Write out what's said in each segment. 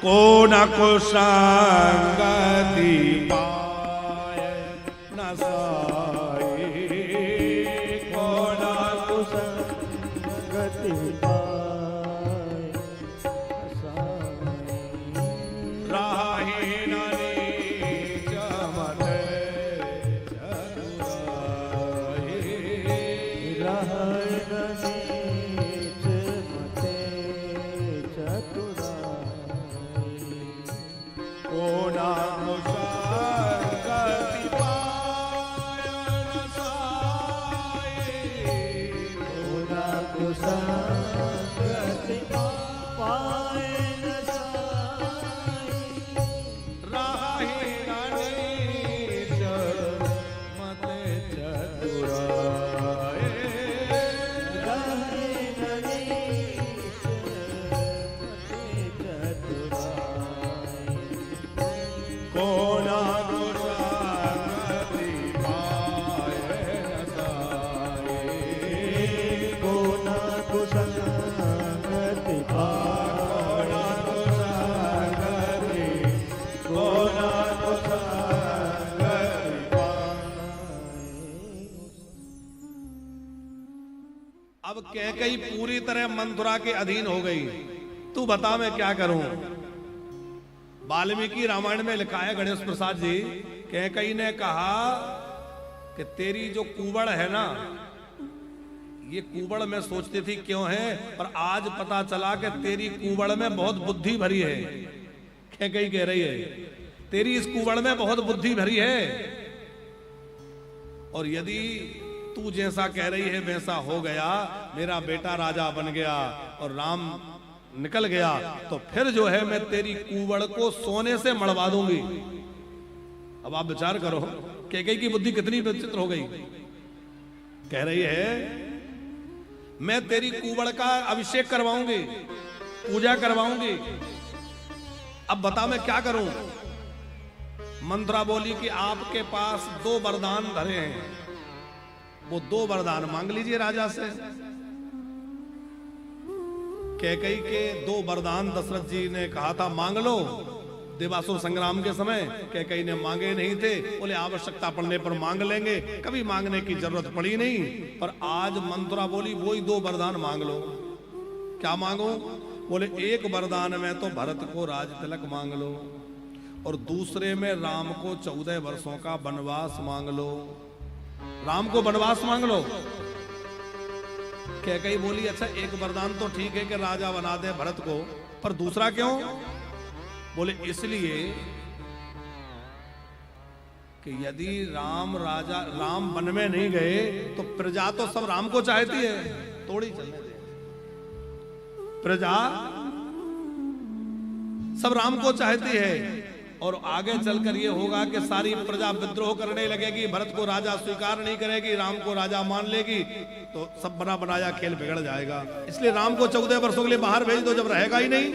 को न कुसंगति पाए न साई, को न कुसंगति पाए न साई। राही न नीच मते चतुराई, राही न नीच मते चतुराई। को न कुसंगति पाए न साई, को न कुसंगति पाए न साई। राही न नीच मते चतुराई, राही न नीच मते चतुराई। को न कुसंगति पाए न साई, को न कुसंगति पाए न कुसंगति, को न कुसंगति पाए। अब कैकेयी पूरी तरह मंथुरा के अधीन हो गई। तू बता मैं क्या करूं। वाल्मीकि रामायण में लिखा है गणेश प्रसाद जी, कैकेयी ने कहा कि तेरी जो कुबड़ है ना, ये कुबड़ मैं सोचती थी क्यों है, पर आज पता चला कि तेरी कुबड़ में बहुत बुद्धि भरी है। कैकेयी कह रही है तेरी इस कुबड़ में बहुत बुद्धि भरी है, और यदि तू जैसा कह रही है वैसा हो गया, मेरा बेटा राजा बन गया और राम निकल गया, तो फिर जो है मैं तेरी कुबड़ को सोने से मड़वा दूंगी। अब आप विचार करो कैकेयी की बुद्धि कितनी विचित्र हो गई। कह रही है मैं तेरी कुबड़ का अभिषेक करवाऊंगी, पूजा करवाऊंगी। अब बता मैं क्या करूं। मंथुरा बोली कि आपके पास 2 वरदान धरे हैं, वो 2 वरदान मांग लीजिए राजा से। कैकेयी के 2 वरदान दशरथ जी ने कहा था मांग लो। देवासुर संग्राम के समय कैकेयी ने मांगे नहीं थे, बोले आवश्यकता पड़ने पर मांग लेंगे, कभी मांगने की जरूरत पड़ी नहीं। पर आज मंथुरा बोली वही 2 वरदान मांग लो। क्या मांगो। बोले एक वरदान में तो भरत को राज तिलक मांग लो, और दूसरे में राम को 14 वर्षों का वनवास मांग लो। राम को वनवास मांग लो। कैकेयी बोली अच्छा एक वरदान तो ठीक है कि राजा बना दे भरत को, पर दूसरा क्यों। बोले इसलिए कि यदि राम वन में नहीं गए तो प्रजा तो सब राम को चाहती है, थोड़ी चलने दे। प्रजा सब राम को चाहती है, और आगे चलकर ये होगा कि सारी प्रजा विद्रोह करने लगेगी, भरत को राजा स्वीकार नहीं करेगी, राम को राजा मान लेगी, तो सब बना बनाया खेल बिगड़ जाएगा। इसलिए राम को 14 वर्षों के लिए बाहर भेज दो, जब रहेगा ही नहीं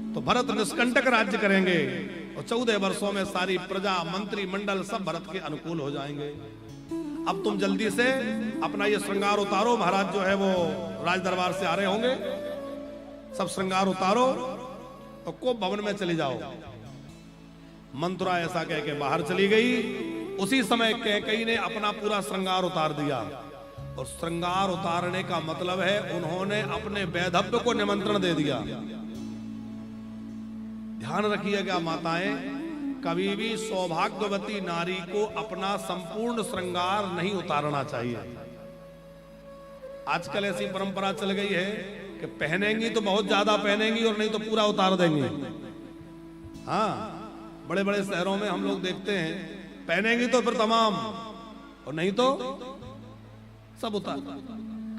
तो भरत निष्कंटक राज्य करेंगे, और 14 वर्षों में सारी प्रजा मंत्री मंडल सब भरत के अनुकूल हो जाएंगे। अब तुम जल्दी से अपना ये श्रृंगार उतारो, महाराज जो है वो राज दरबार से आ रहे होंगे, सब श्रृंगार उतारो और कोप भवन में चली जाओ। मंथुरा ऐसा कह के बाहर चली गई। उसी समय कैकेयी ने अपना पूरा श्रृंगार उतार दिया, और श्रृंगार उतारने का मतलब है उन्होंने अपने वैधव्य को निमंत्रण दे दिया। ध्यान रखिएगा माताएं, कभी भी सौभाग्यवती नारी को अपना संपूर्ण श्रृंगार नहीं उतारना चाहिए। आजकल ऐसी परंपरा चल गई है कि पहनेंगी तो बहुत ज्यादा पहनेंगी, और नहीं तो पूरा उतार देंगी। हाँ, बड़े बड़े शहरों में हम लोग देखते हैं, पहनेंगी तो फिर तमाम, और नहीं तो सब उतार।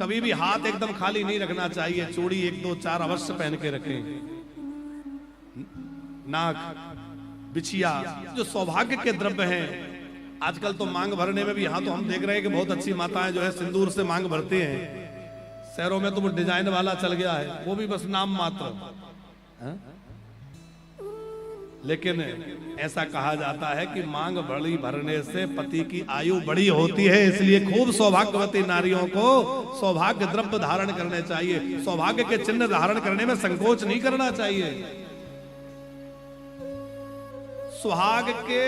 कभी भी हाथ एकदम खाली नहीं रखना चाहिए, चूड़ी 1 2 4 अवश्य पहन के रखें। नाक, बिछिया, जो सौभाग्य के द्रव्य हैं। आजकल तो मांग भरने में भी, यहाँ तो हम देख रहे हैं कि बहुत अच्छी माताएं जो है सिंदूर से मांग भरती हैं। शहरों में तो वो डिजाइन वाला चल गया है, वो भी बस नाम मात्र। लेकिन ऐसा कहा जाता है कि मांग बड़ी भरने से पति की आयु बड़ी होती है, इसलिए खूब सौभाग्यवती नारियों को सौभाग्य द्रव्य धारण करने चाहिए, सौभाग्य के चिन्ह धारण करने में संकोच नहीं करना चाहिए। सुहाग के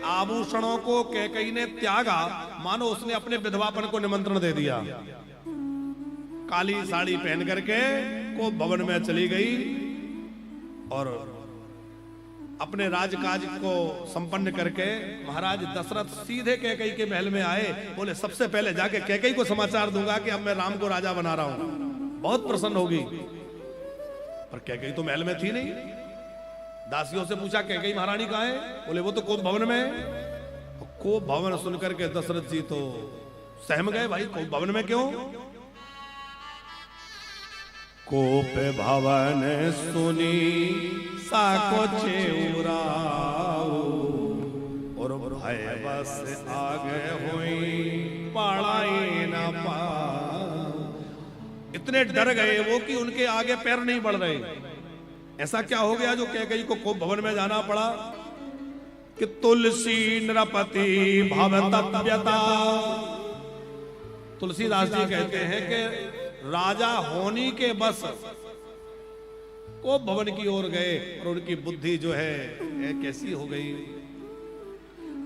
आभूषणों को कैकेयी ने त्यागा, मानो उसने अपने विधवापन को निमंत्रण दे दिया। काली साड़ी पहन करके को भवन में चली गई और अपने राजकाज को संपन्न करके महाराज दशरथ सीधे कैकेयी के महल में आए। बोले सबसे पहले जाके कैकेयी को समाचार दूंगा कि अब मैं राम को राजा बना रहा हूं, बहुत प्रसन्न होगी। पर कैकेयी तो महल में थी नहीं। दासियों से पूछा कैकेयी महारानी कहाँ है? बोले वो तो कोप भवन में है। कोप भवन सुनकर के दशरथ जी तो सहम गए, भाई कोप भवन में क्यों? कोप भवन सुनी साको चेउराओ और भय बस आगे हुई पढ़ाई न पा। इतने डर गए वो कि उनके आगे पैर नहीं बढ़ रहे। ऐसा क्या हो गया जो कैकेयी को कोप भवन में जाना पड़ा? कि तुलसी नृपति भवतव्यता। तुलसीदास जी कहते हैं कि राजा होनी के बस कोप भवन की ओर गए और उनकी बुद्धि जो है कैसी हो गई।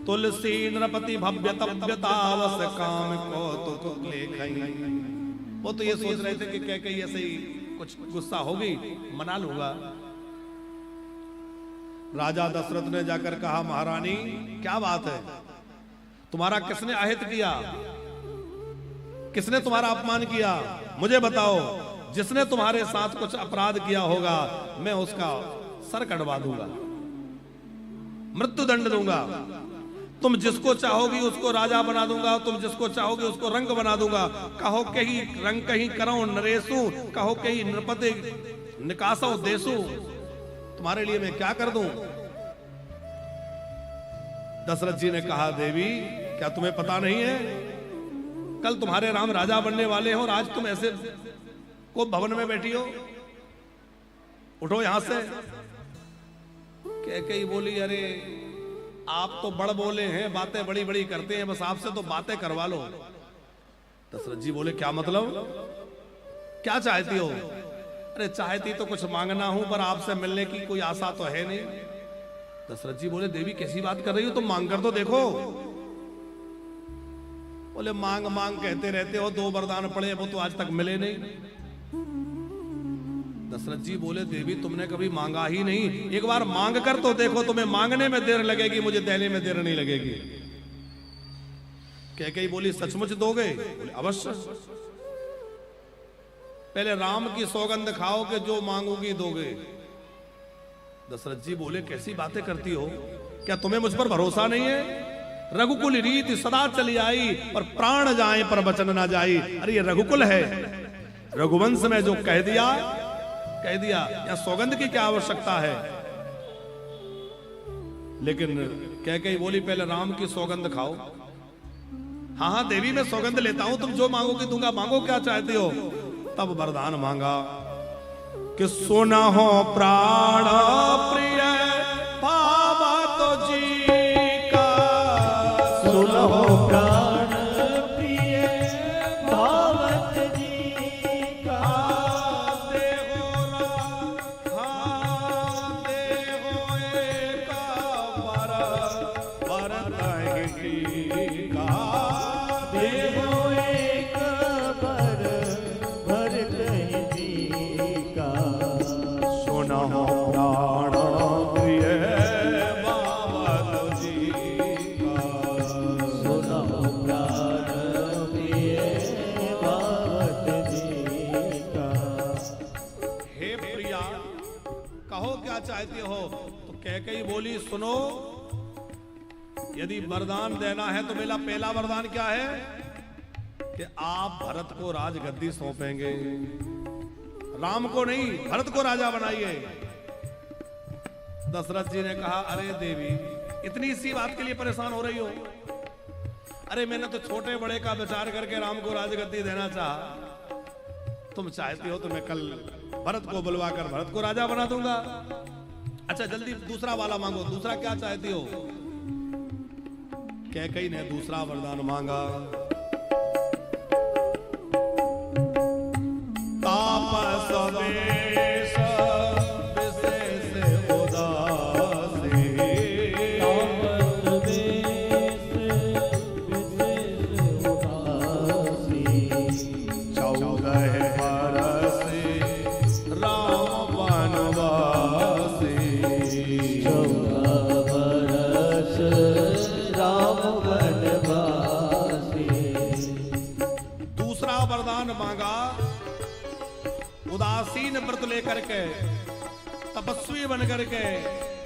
तुलसी नृपति भव्यतव्यता वस काम को तो लेखई। वो तो ये सोच रहे थे कि कैकेयी ऐसे ही कुछ गुस्सा होगी, मना लूंगा। राजा दशरथ ने जाकर कहा महारानी क्या बात है, तुम्हारा किसने अहित किया, किसने तुम्हारा अपमान किया, मुझे बताओ। जिसने तुम्हारे साथ कुछ अपराध किया होगा मैं उसका सर कटवा दूंगा, मृत्यु दंड दूंगा। तुम जिसको चाहोगी उसको राजा बना दूंगा, तुम जिसको चाहोगी उसको रंग बना दूंगा। कहो कहीं रंग कहीं करो नरेशु, कहो कहीं नृपति निकासो देशु। तुम्हारे लिए मैं क्या कर दूं? दशरथ जी ने कहा देवी क्या तुम्हें पता नहीं है, कल तुम्हारे राम राजा बनने वाले हो और आज तुम ऐसे को भवन में बैठी हो, उठो यहां से। कैकेयी बोली अरे आप तो बड़ बोले हैं, बातें बड़ी बड़ी करते हैं, बस आपसे तो बातें करवा लो। दशरथ जी बोले क्या मतलब, क्या चाहती हो? अरे चाहती तो कुछ मांगना हूं पर आपसे मिलने की कोई आशा तो है नहीं। दशरथ जी बोले देवी कैसी बात कर रही हो, तुम मांग कर तो देखो। बोले मांग मांग कहते रहते हो, 2 वरदान पड़े वो तो आज तक मिले नहीं। दशरथ जी बोले देवी तुमने कभी मांगा ही नहीं, एक बार मांग कर तो देखो, तुम्हें मांगने में देर लगेगी, मुझे देने में देर नहीं लगेगी। कैकेयी बोली सचमुच दोगे? बोले अवश्य। पहले राम की सौगंध खाओ कि जो मांगोगी दोगे। दशरथ जी बोले कैसी बातें करती हो, क्या तुम्हें मुझ पर भरोसा नहीं है? रघुकुल रीति सदा चली आई और प्राण जाए पर वचन ना जाई। अरे ये रघुकुल है, रघुवंश में जो कह दिया या सौगंध की क्या आवश्यकता है? लेकिन कैकेयी बोली पहले राम की सौगंध खाओ। हाँ हाँ देवी मैं सौगंध लेता हूं, तुम जो मांगोगी दूंगा, मांगो क्या चाहती हो? तब वरदान मांगा कि सुना हो प्राण प्रिय भावत जी का, सुना हो प्राण प्रिय भावत जी का। देहो एक वरद की का, देहो एक भरत जी का। सुना हो प्राण प्रिय भावत जी का, सुना हो प्राण प्रिय भावत जी का। हे प्रिया कहो क्या चाहती हो? तो कैकेयी बोली सुनो, यदि वरदान देना है तो मेरा पहला वरदान क्या है कि आप भरत को राजगद्दी सौंपेंगे, राम को नहीं भरत को राजा बनाइए। दशरथ जी ने कहा अरे देवी इतनी सी बात के लिए परेशान हो रही हो? अरे मैंने तो छोटे बड़े का विचार करके राम को राजगद्दी देना चाहा, तुम चाहती हो तो मैं कल भरत को बुलवाकर भरत को राजा बना दूंगा। अच्छा जल्दी दूसरा वाला मांगो, दूसरा क्या चाहती हो? कैकेयी ने दूसरा वरदान मांगा, तापस वेश विशेष उदासी, 14 बरस राम वनवासी। दूसरा वरदान मांगा, उदासीन व्रत लेकर के, तपस्वी बन करके,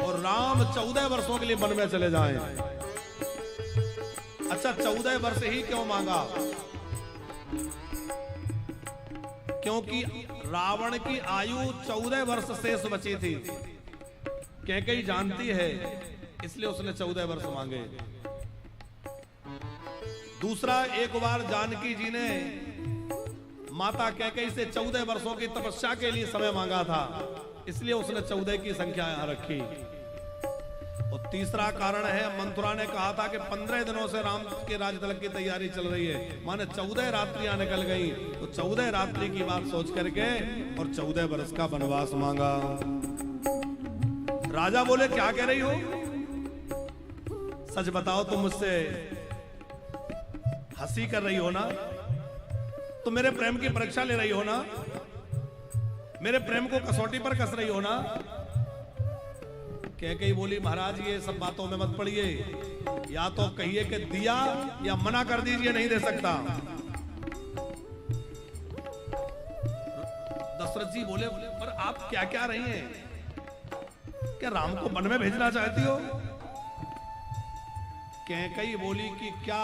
और राम 14 वर्षों के लिए वन में चले जाएं। अच्छा, 14 वर्ष ही क्यों मांगा? क्योंकि रावण की आयु 14 वर्ष शेष बची थी। कैकेयी जानती है, इसलिए उसने 14 वर्ष मांगे। दूसरा, एक बार जानकी जी ने माता कैकेयी से 14 वर्षों की तपस्या के लिए समय मांगा था, इसलिए उसने 14 की संख्या यहां रखी। और तीसरा कारण है, मंथुरा ने कहा था कि 15 दिनों से राम के राज तिलक की तैयारी चल रही है, माने 14 रात्रियां निकल गई, तो 14 रात्रि की बात सोच करके और 14 वर्ष का वनवास मांगा। राजा बोले, क्या कह रही हो? सच बताओ, तुम मुझसे हंसी कर रही हो ना? तुम मेरे प्रेम की परीक्षा ले रही हो ना? मेरे प्रेम को कसौटी पर कस रही हो ना? कैकेयी बोली, महाराज ये सब बातों में मत पड़िए, या तो कहिए कि दिया या मना कर दीजिए, नहीं दे सकता। दशरथ जी बोले, पर आप क्या क्या रही हैं? क्या राम को वन में भेजना चाहती हो? कैकेयी बोली कि क्या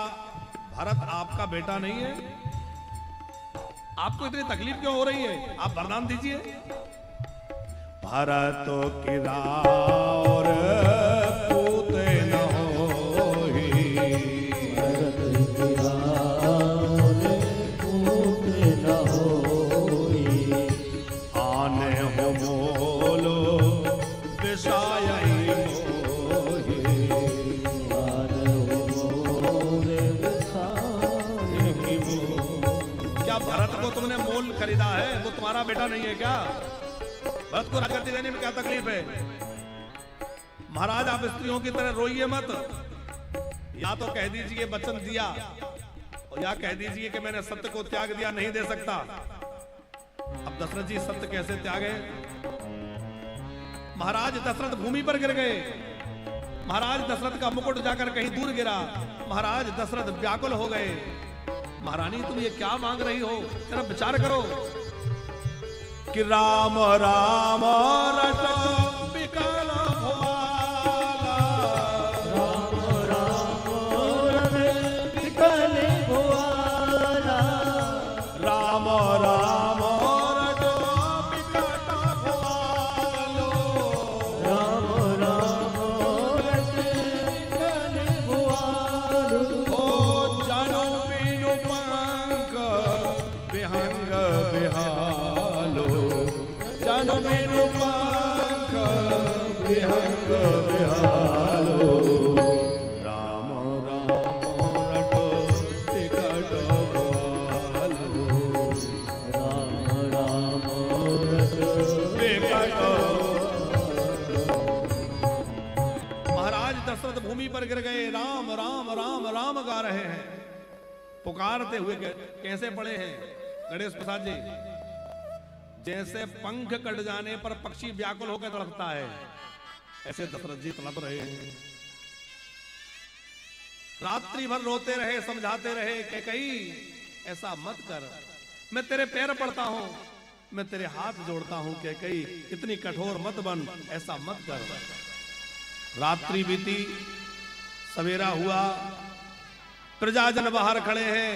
भरत आपका बेटा नहीं है? आपको इतनी तकलीफ क्यों हो रही है? आप वरदान दीजिए। भरत की रार पूते न होई, भरत की रार पूते न होई। आने हो मोलो विषायहि मोहि, आने हो मोरे विषायहि मोहि। क्या भरत को तुमने मोल खरीदा है? वो तुम्हारा बेटा नहीं है क्या? भरत को राजगद्दी देने में क्या तकलीफ है? महाराज, आप स्त्रियों की तरह रोइए मत। या तो कह दीजिए वचन दिया, और या कह दीजिए कि मैंने सत्य को त्याग दिया, नहीं दे सकता। अब दशरथ जी सत्य कैसे त्यागे? महाराज दशरथ भूमि पर गिर गए। महाराज दशरथ का मुकुट जाकर कहीं दूर गिरा। महाराज दशरथ व्याकुल हो गए। महारानी, तुम ये क्या मांग रही हो? जरा विचार करो कि राम राम रटो विकल भुआला, राम राम रटे विकल भुआला। राम राम रटो विकट भुआलो, राम राम रटे विकल भुआलो। ओ जनो बिनु पंख विहंग विहालो, जनो बिनु पंख विहंग विहालो। राम राम रटो विकट भुआलो, राम राम रटे विकट। महाराज दशरथ भूमि पर गिर गए। राम राम राम राम गा रहे हैं, पुकारते हुए कैसे पड़े हैं गणेश प्रसाद जी? जैसे पंख कट जाने पर पक्षी व्याकुल होकर तड़पता है, ऐसे दशरथ जी तड़प रहे हैं। रात्रि भर रोते रहे, समझाते रहे, कैकेयी ऐसा मत कर, मैं तेरे पैर पड़ता हूं, मैं तेरे हाथ जोड़ता हूं। कैकेयी इतनी कठोर मत बन, ऐसा मत कर। रात्रि बीती, सवेरा हुआ, प्रजाजन बाहर खड़े हैं,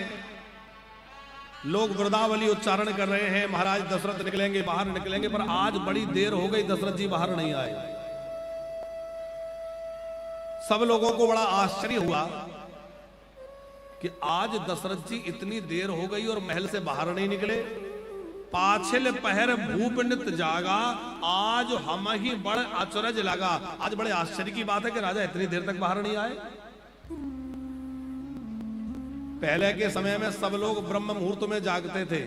लोग वृदावली उच्चारण कर रहे हैं। महाराज दशरथ निकलेंगे, बाहर निकलेंगे, पर आज बड़ी देर हो गई, दशरथ जी बाहर नहीं आए। सब लोगों को बड़ा आश्चर्य हुआ कि आज दशरथ जी इतनी देर हो गई और महल से बाहर नहीं निकले। पाछिल पहर भूप नित जागा, आज हम ही बड़ अचरज लगा। आज बड़े आश्चर्य की बात है कि राजा इतनी देर तक बाहर नहीं आए। पहले के समय में सब लोग ब्रह्म मुहूर्त में जागते थे।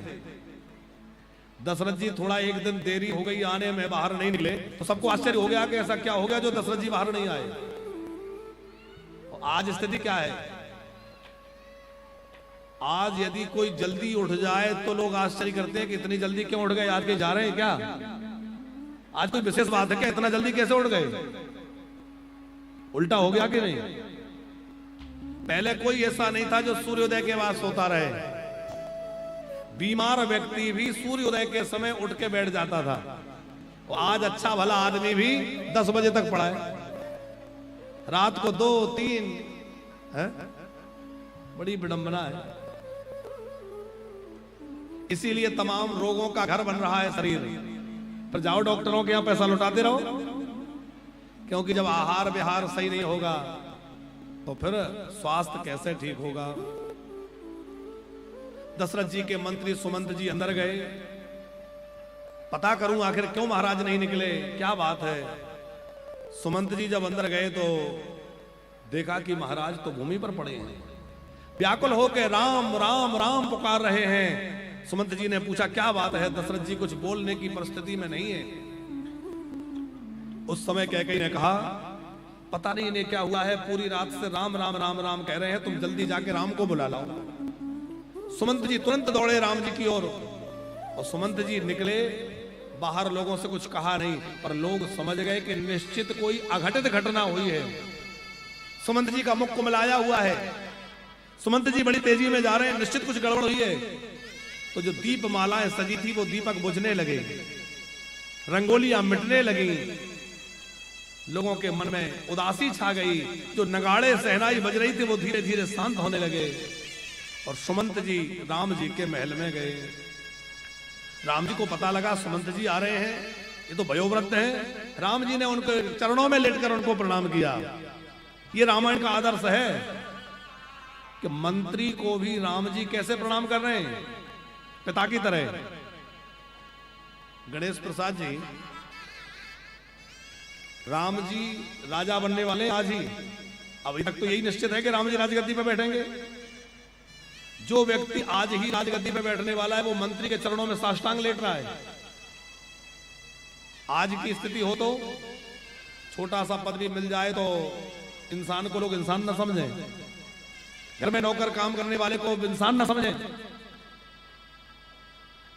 दशरथ जी थोड़ा एक दिन देरी हो गई आने में, बाहर नहीं निकले, तो सबको आश्चर्य हो गया कि ऐसा क्या हो गया जो दशरथ जी बाहर नहीं आए। आज स्थिति क्या है? आज यदि कोई जल्दी उठ जाए तो लोग आश्चर्य करते हैं कि इतनी जल्दी क्यों उठ गए, आज के जा रहे हैं क्या? आज कोई विशेष बात है क्या? इतना जल्दी कैसे उठ गए? उल्टा हो गया कि नहीं? पहले कोई ऐसा नहीं था जो सूर्योदय के बाद सोता रहे। बीमार व्यक्ति भी सूर्योदय के समय उठ के बैठ जाता था। और आज अच्छा भला आदमी भी 10 बजे तक पड़ा है, रात को 2-3 है। बड़ी विडंबना है। इसीलिए तमाम रोगों का घर बन रहा है शरीर। पर जाओ डॉक्टरों के यहां पैसा लौटाते रहो, क्योंकि जब आहार विहार सही नहीं होगा तो फिर स्वास्थ्य कैसे ठीक होगा। दशरथ जी के मंत्री सुमंत जी अंदर गए, पता करूं आखिर क्यों महाराज नहीं निकले, क्या बात है। सुमंत जी जब अंदर गए तो देखा कि महाराज तो भूमि पर पड़े हैं, व्याकुल होकर राम राम राम पुकार रहे हैं। सुमंत जी ने पूछा क्या बात है? दशरथ जी कुछ बोलने की परिस्थिति में नहीं है। उस समय कैकेयी ने कहा पता नहीं इन्हें क्या हुआ है, पूरी रात से राम राम राम राम कह रहे हैं, तुम जल्दी जाके राम को बुला लाओ। सुमंत जी तुरंत दौड़े राम जी की ओर, और सुमंत जी निकले। बाहर लोगों से कुछ कहा नहीं, पर लोग समझ गए कि निश्चित कोई अघटित घटना हुई है। सुमंत जी का मुख कुमलाया हुआ है, सुमंत जी बड़ी तेजी में जा रहे हैं, निश्चित कुछ गड़बड़ हुई है। तो जो दीप मालाएं सजी थी वो दीपक बुझने लगे, रंगोलियां मिटने लगी, लोगों के मन में उदासी छा गई। जो नगाड़े सहनाई बज रही थी वो धीरे धीरे शांत होने लगे। और सुमंत जी राम जी के महल में गए। राम जी को पता लगा सुमंत जी आ रहे हैं, ये तो वयोवृद्ध हैं। राम जी ने उनके चरणों में लेटकर उनको प्रणाम किया। ये रामायण का आदर्श है कि मंत्री को भी राम जी कैसे प्रणाम कर रहे हैं, पिता की तरह। गणेश प्रसाद जी, राम जी राजा बनने वाले आज ही, अभी तक तो यही निश्चित है कि राम जी राजगद्दी पर बैठेंगे। जो व्यक्ति आज ही राजगद्दी पर बैठने वाला है वो मंत्री के चरणों में साष्टांग लेट रहा है। आज की स्थिति हो तो छोटा सा पद भी मिल जाए तो इंसान को लोग इंसान न समझें, घर में नौकर काम करने वाले को इंसान न समझें।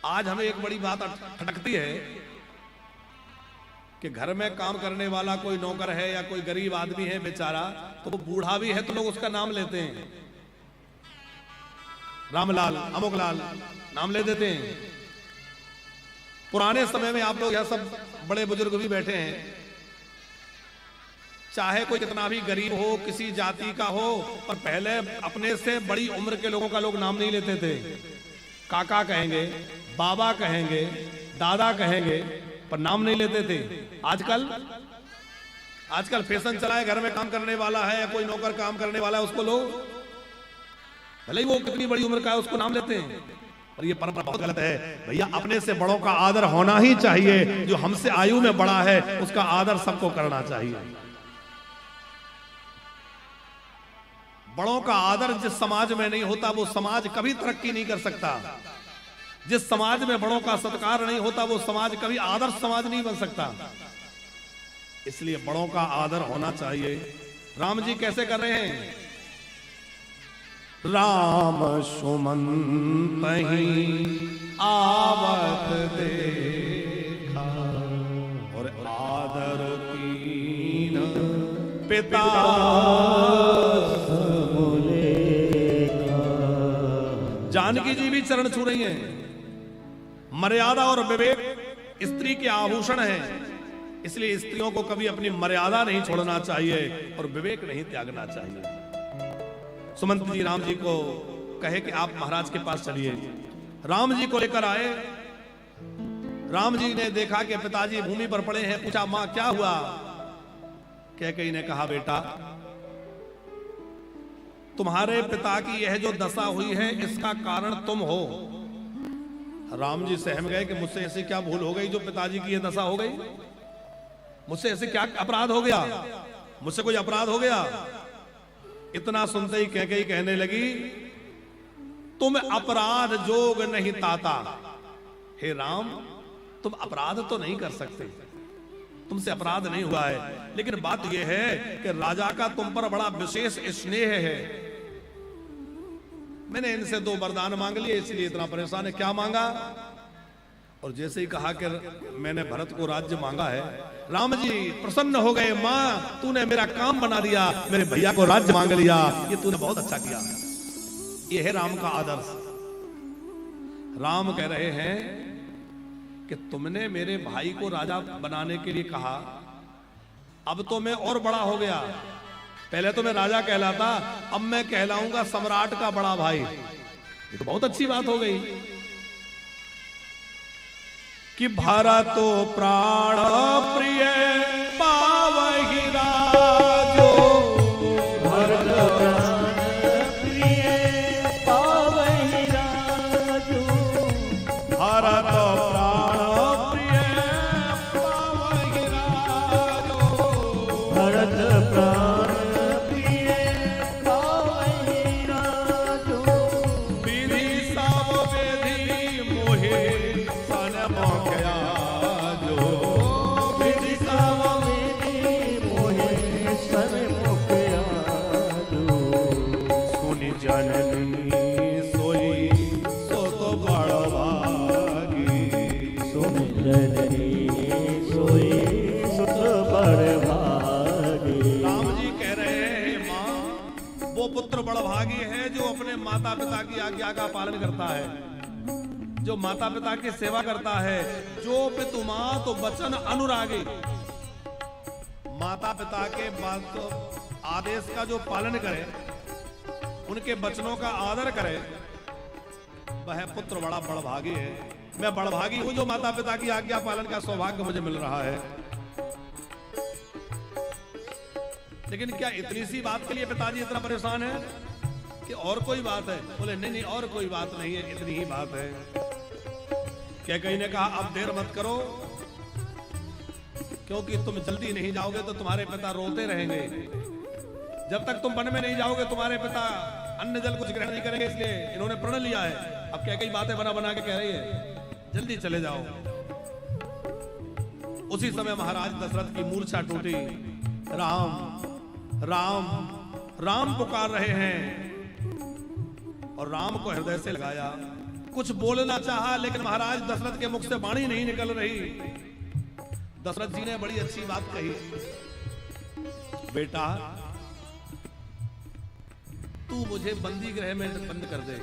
आज हमें एक बड़ी बात खटकती है कि घर में काम करने वाला कोई नौकर है या कोई गरीब आदमी है बेचारा, तो वो बूढ़ा भी है तो लोग उसका नाम लेते हैं, रामलाल, अमोकलाल नाम ले देते हैं। पुराने समय में आप लोग यह सब बड़े बुजुर्ग भी बैठे हैं, चाहे कोई कितना भी गरीब हो, किसी जाति का हो, पर पहले अपने से बड़ी उम्र के लोगों का लोग नाम नहीं लेते थे। काका कहेंगे, बाबा कहेंगे, दादा कहेंगे, पर नाम नहीं लेते थे। आजकल फैशन चला है, घर में काम करने वाला है या कोई नौकर काम करने वाला है, उसको लोग भले ही वो कितनी बड़ी उम्र का है उसको नाम लेते हैं। और ये परंपरा बहुत गलत है भैया। अपने से बड़ों का आदर होना ही चाहिए। जो हमसे आयु में बड़ा है उसका आदर सबको करना चाहिए। बड़ों का आदर जिस समाज में नहीं होता वो समाज कभी तरक्की नहीं कर सकता। जिस समाज में बड़ों का सत्कार नहीं होता वो समाज कभी आदर्श समाज नहीं बन सकता। इसलिए बड़ों का आदर होना चाहिए। राम जी कैसे कर रहे हैं? राम सुमंत ही आवत देखा और आदर कीन पिता जानकी जी भी चरण छू रही हैं। मर्यादा और विवेक स्त्री के आभूषण हैं, इसलिए स्त्रियों को कभी अपनी मर्यादा नहीं छोड़ना चाहिए और विवेक नहीं त्यागना चाहिए। सुमंत जी राम जी को कहे कि आप महाराज के पास चलिए। राम जी को लेकर आए। राम जी ने देखा कि पिताजी भूमि पर पड़े हैं। पूछा मां क्या हुआ? कैकेयी ने कहा बेटा तुम्हारे पिता की यह जो दशा हुई है इसका कारण तुम हो। राम जी सहम गए कि मुझसे ऐसी क्या भूल हो गई जो पिताजी की यह दशा हो गई? मुझसे ऐसे क्या अपराध हो गया? मुझसे कोई अपराध हो गया? इतना सुनते ही कैकेयी कहने लगी तुम अपराध जोग नहीं ताता। हे राम तुम अपराध तो नहीं कर सकते, तुमसे अपराध नहीं हुआ है, लेकिन बात यह है कि राजा का तुम पर बड़ा विशेष स्नेह है। मैंने इनसे 2 वरदान मांग लिए इसलिए इतना परेशान है। क्या मांगा? और जैसे ही कहा कि मैंने भरत को राज्य मांगा है, राम जी प्रसन्न हो गए। माँ तूने मेरा काम बना दिया, मेरे भैया को राज्य मांग लिया, ये तूने बहुत अच्छा किया। ये है राम का आदर्श। राम कह रहे हैं कि तुमने मेरे भाई को राजा बनाने के लिए कहा, अब तो मैं और बड़ा हो गया। पहले तो मैं राजा कहलाता, अब मैं कहलाऊंगा सम्राट का बड़ा भाई। ये तो बहुत अच्छी बात हो गई कि भरतो प्राण प्रिय पावहि राजो, भरत प्राण प्रिय पावहि राजो, भरत प्राण प्रिय पावहि राजो, भरत प्राण प्रिय पावहि राजो, विधि सब विधि मोहे सन मोहया जो, विधि सब विधि मोहे सन मुखयालो, सुनि जननी सोई सो तो बड़ भागी। सुन जननी सोई सुत बड़ भागी। राम जी कह रहे हैं माँ, वो पुत्र बड़ भागी है जो अपने माता पिता की आज्ञा का पालन करता है, जो माता पिता की सेवा करता है, जो पितुमात वचन अनुरागी। माता पिता के बात आदेश का जो पालन करे, उनके वचनों का आदर करे, वह पुत्र बड़ा बड़भागी है। मैं बड़भागी हूं जो माता पिता की आज्ञा पालन का सौभाग्य मुझे मिल रहा है। लेकिन क्या इतनी सी बात के लिए पिताजी इतना परेशान है कि और कोई बात है? बोले नहीं नहीं, और कोई बात नहीं है, इतनी ही बात है। क्या कहीं ने कहा अब देर मत करो, क्योंकि तुम जल्दी नहीं जाओगे तो तुम्हारे पिता रोते रहेंगे। जब तक तुम वन में नहीं जाओगे तुम्हारे पिता अन्न जल कुछ ग्रहण नहीं करेंगे, इसलिए इन्होंने प्रण लिया है। अब क्या कई बातें बना बना के कह रही है, जल्दी चले जाओ। उसी समय महाराज दशरथ की मूर्छा टूटी। राम राम राम पुकार रहे हैं और राम को हृदय से लगाया। कुछ बोलना चाहा लेकिन महाराज दशरथ के मुख से वाणी नहीं निकल रही। दशरथ जी ने बड़ी अच्छी बात कही, बेटा तू मुझे बंदी गृह में बंद कर दे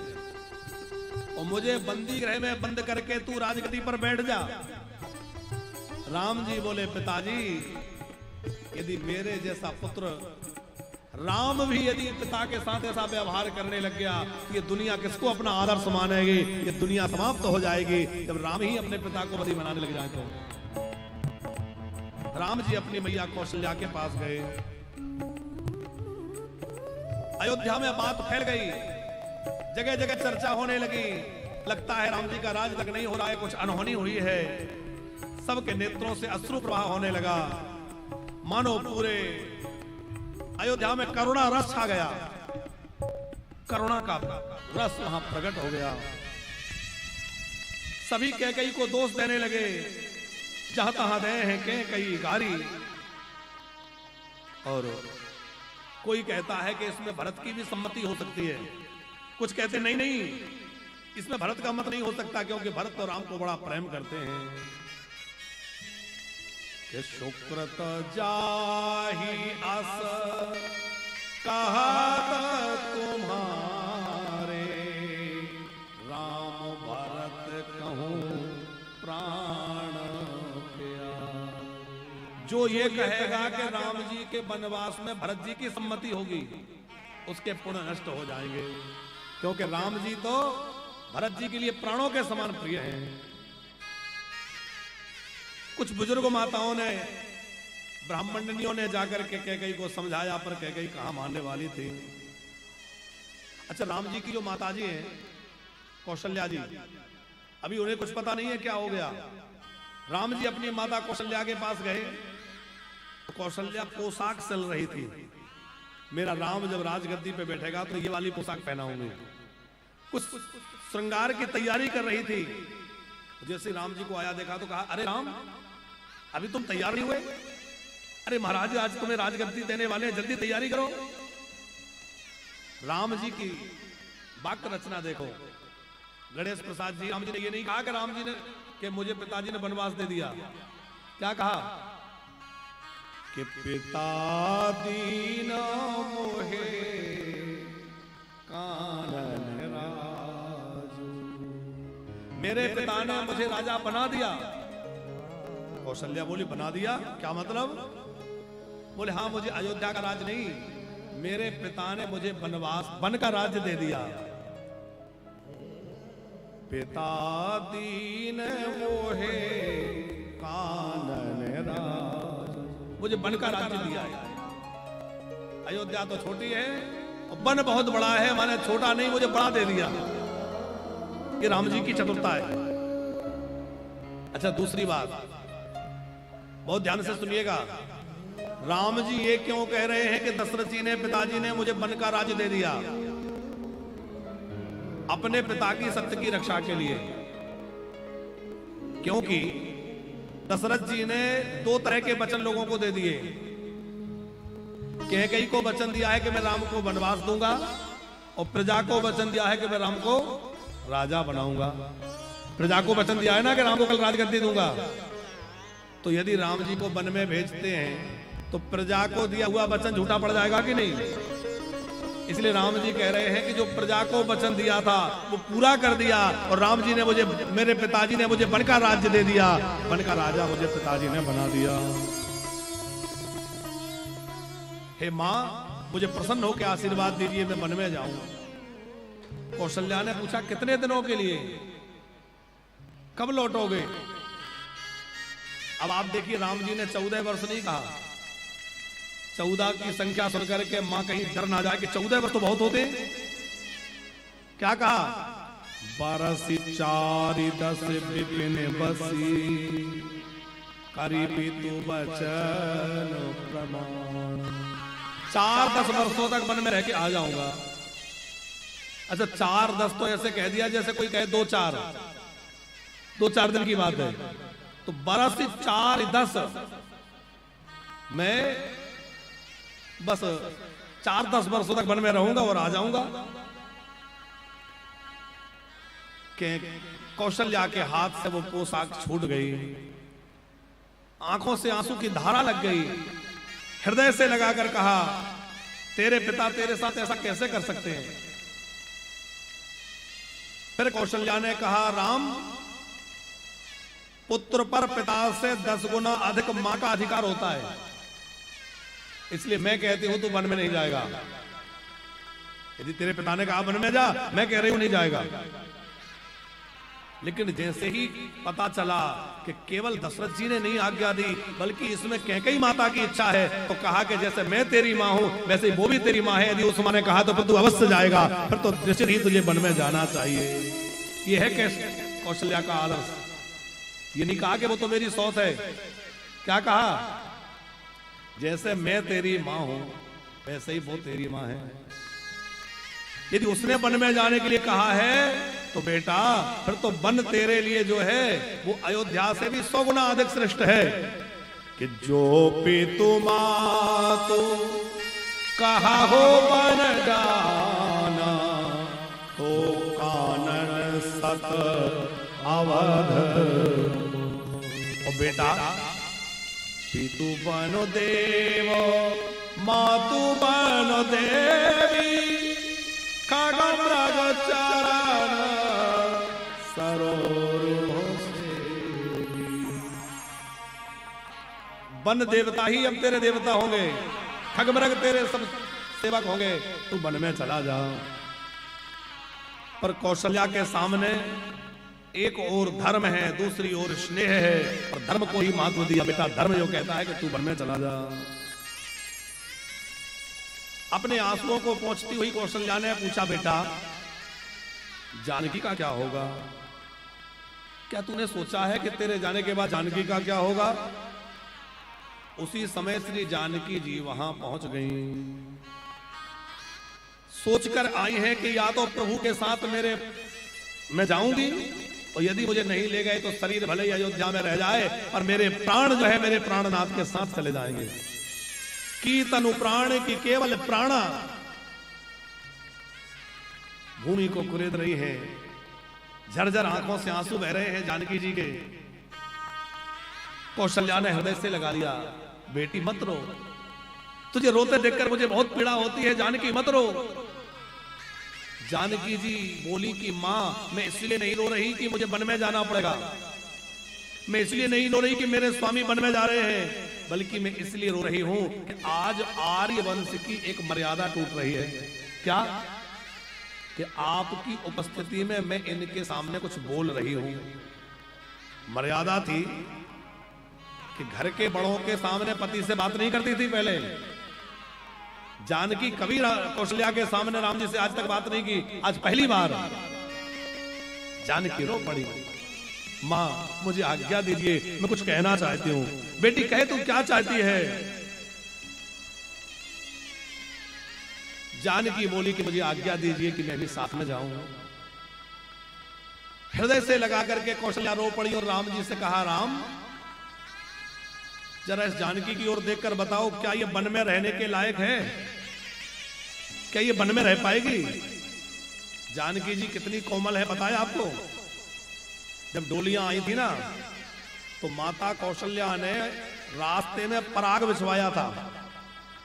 और मुझे बंदी गृह में बंद करके तू राजगद्दी पर बैठ जा। राम जी बोले पिताजी, यदि मेरे जैसा पुत्र राम भी यदि पिता के साथ ऐसा व्यवहार करने लग गया तो ये दुनिया किसको अपना आदर्श मानेगी? ये दुनिया समाप्त हो जाएगी जब राम ही अपने पिता को बंदी बनाने लग जाए। तो राम जी अपनी मैया कौशल्या के पास गए। अयोध्या में बात फैल गई, जगह जगह चर्चा होने लगी। लगता है राम जी का राज तक नहीं हो रहा है, कुछ अनहोनी हुई है। सबके नेत्रों से अश्रु प्रवाह होने लगा, मानो पूरे अयोध्या में करुणा रस छा गया। करुणा का रस वहां प्रकट हो गया। सभी कैकेयी को दोष देने लगे, जहां तहां दे हैं कैकेयी गारी। और कोई कहता है कि इसमें भरत की भी सम्मति हो सकती है, कुछ कहते नहीं नहीं इसमें भरत का मत नहीं हो सकता, क्योंकि भरत तो राम को बड़ा प्रेम करते हैं। कि शुक्रत जाहि अस कहत तुम्हारे, राम भरत कहूं प्राण प्यारे। जो ये कहेगा कि राम जी के वनवास में भरत जी की सम्मति होगी, उसके पुण्य नष्ट हो जाएंगे, क्योंकि राम जी तो भरत जी के लिए प्राणों के समान प्रिय हैं। कुछ बुजुर्ग माताओं ने, ब्राह्मणियों ने जाकर के कैकेयी को समझाया, पर कैकेयी कहां मानने वाली थी। अच्छा, राम जी की जो माताजी हैं कौशल्या जी, अभी उन्हें कुछ पता नहीं है क्या हो गया। राम जी अपनी माता कौशल्या के पास गए तो कौशल्या पोशाक सिल रही थी। मेरा राम जब राजगद्दी पे बैठेगा तो ये वाली पोशाक पहनाऊंगी। कुछ श्रृंगार की तैयारी कर रही थी। जैसे राम जी को आया देखा तो कहा, अरे राम अभी तुम तैयार नहीं हुए? अरे महाराज आज तुम्हें राजगद्दी देने वाले हैं, जल्दी तैयारी करो। राम जी की वाक्य रचना देखो, गणेश प्रसाद जी, राम जी ने ये नहीं कहा कि राम जी ने कि मुझे पिताजी ने वनवास दे दिया। क्या कहा कि पिता दीन मोहे कानन राजू, मेरे पिता ने मुझे राजा बना दिया। कौशल्या बोली बना दिया क्या मतलब? बोले हाँ, मुझे अयोध्या का राज नहीं, मेरे पिता ने मुझे वनवास वन का राज्य दे दिया। पिता दीन मोहे कानन राज, मुझे वन का राज्य दिया है। अयोध्या तो छोटी है और वन बहुत बड़ा है, माने छोटा नहीं, मुझे बड़ा दे दिया। ये राम जी की चतुरता है। अच्छा, दूसरी बात बहुत ध्यान से सुनिएगा। राम जी ये क्यों कह रहे हैं कि दशरथ जी ने, पिताजी ने मुझे वन का राज्य दे दिया? अपने पिता की सत्य की रक्षा के लिए। क्योंकि दशरथ जी ने दो तरह के वचन लोगों को दे दिए। कैकेयी को वचन दिया है कि मैं राम को वनवास दूंगा, और प्रजा को वचन दिया है कि मैं राम को राजा बनाऊंगा। प्रजा को वचन दिया है ना कि राम को कल राजगद्दी दूंगा। तो यदि राम जी को वन में भेजते हैं तो प्रजा को दिया हुआ वचन झूठा पड़ जाएगा कि नहीं? इसलिए राम जी कह रहे हैं कि जो प्रजा को वचन दिया था वो पूरा कर दिया, और राम जी ने मुझे, मेरे पिताजी ने मुझे वन का राज्य दे दिया, वन का राजा मुझे पिताजी ने बना दिया। हे मां, मुझे प्रसन्न होकर आशीर्वाद दीजिए, मैं वन में जाऊं। कौशल्या ने पूछा कितने दिनों के लिए, कब लौटोगे? अब आप देखिए, राम जी ने 14 वर्ष नहीं कहा। 14 की संख्या सुनकर के मां कहीं डर ना जाए कि 14 वर्ष तो बहुत होते। क्या कहा? 12 4 10 विपिन बसी, करी पितु वचन प्रमाण। 4-10 वर्षों तक वन में रह के आ जाऊंगा। अच्छा, 4-10 तो ऐसे कह दिया जैसे कोई कहे 2-4 दिन की बात है। तो 12 से 4-10 मैं बस 4-10 वर्षों तक वन में रहूंगा और आ जाऊंगा। कौशल्या के हाथ से वो पोशाक छूट गई, आंखों से आंसू की धारा लग गई, हृदय से लगाकर कहा, तेरे पिता तेरे साथ ऐसा कैसे कर सकते हैं? फिर कौशल्या ने कहा, राम, पुत्र पर पिता से 10 गुना अधिक मां का अधिकार होता है, इसलिए मैं कहती हूं तू वन में नहीं जाएगा। यदि तेरे पिता ने कहा वन में जा, मैं कह रही हूं नहीं जाएगा। लेकिन जैसे ही पता चला कि केवल दशरथ जी ने नहीं आज्ञा दी, बल्कि इसमें कैकेयी माता की इच्छा है, तो कहा कि जैसे मैं तेरी मां हूं वैसे ही वो भी तेरी मां है। यदि उस मां ने कहा तो फिर तू अवश्य जाएगा, फिर तो निश्चित ही तुझे वन में जाना चाहिए। ये है कौशल्या का आदर्श। ये नहीं कहा कि वो तो मेरी सौत है। क्या कहा? जैसे मैं तेरी मां हूं वैसे ही वो तेरी मां है। यदि उसने वन में जाने के लिए कहा है तो बेटा फिर तो वन तेरे लिए जो है वो अयोध्या से भी 100 गुना अधिक श्रेष्ठ है। कि जो पितु मातु कहा हो वन जाना, तो कानन सत अवध। और बेटा, पितु बनो देव मातु बनो देवी, खगम राग चरण सरोरुह सेवी। वन देवता ही अब तेरे देवता होंगे, खगमरग तेरे सब सेवक होंगे, तू वन में चला जा। पर कौशल्या के सामने एक ओर धर्म है, दूसरी ओर स्नेह है, और धर्म को ही महत्व दिया। बेटा, धर्म जो कहता है कि तू वन में चला जा। अपने आंसुओं को पोंछती हुई कौशल्या ने पूछा, बेटा जानकी का क्या होगा? क्या तूने सोचा है कि तेरे जाने के बाद जानकी का क्या होगा? उसी समय श्री जानकी जी वहां पहुंच गई। सोचकर आई है कि या तो प्रभु के साथ मैं जाऊंगी, और यदि मुझे नहीं ले गए तो शरीर भले ही अयोध्या में रह जाए, और मेरे प्राण जो है मेरे प्राणनाथ के साथ चले जाएंगे। की तनु प्राण की केवल प्राणा भूमि को कुरेद रही है। झरझर आंखों से आंसू बह रहे हैं जानकी जी के। कौशल्या ने हृदय से लगा लिया, बेटी मत रो, तुझे रोते देखकर मुझे बहुत पीड़ा होती है, जानकी मत रो। जानकी जी बोली कि मां, मैं इसलिए नहीं रो रही कि मुझे वन में जाना पड़ेगा, मैं इसलिए नहीं रो रही कि मेरे स्वामी वन में जा रहे हैं, बल्कि मैं इसलिए रो रही हूं कि आज आर्य वंश की एक मर्यादा टूट रही है। क्या? कि आपकी उपस्थिति में मैं इनके सामने कुछ बोल रही हूं। मर्यादा थी कि घर के बड़ों के सामने पति से बात नहीं करती थी पहले। जानकी कभी कौशल्या के सामने राम जी से आज तक बात नहीं की, आज पहली बार जानकी रो पड़ी। मां मुझे आज्ञा दीजिए, मैं कुछ कहना चाहती हूं। बेटी कहे तू क्या चाहती है? जानकी बोली कि मुझे आज्ञा दीजिए कि मैं भी साथ में जाऊं। हृदय से लगा करके कौशल्या रो पड़ी और राम जी से कहा, राम जरा इस जानकी की ओर देखकर बताओ, क्या ये वन में रहने के लायक है? क्या ये वन में रह पाएगी? जानकी जी कितनी कोमल है पता है आपको? जब डोलियां आई थी ना, तो माता कौशल्या ने रास्ते में पराग बिछवाया था।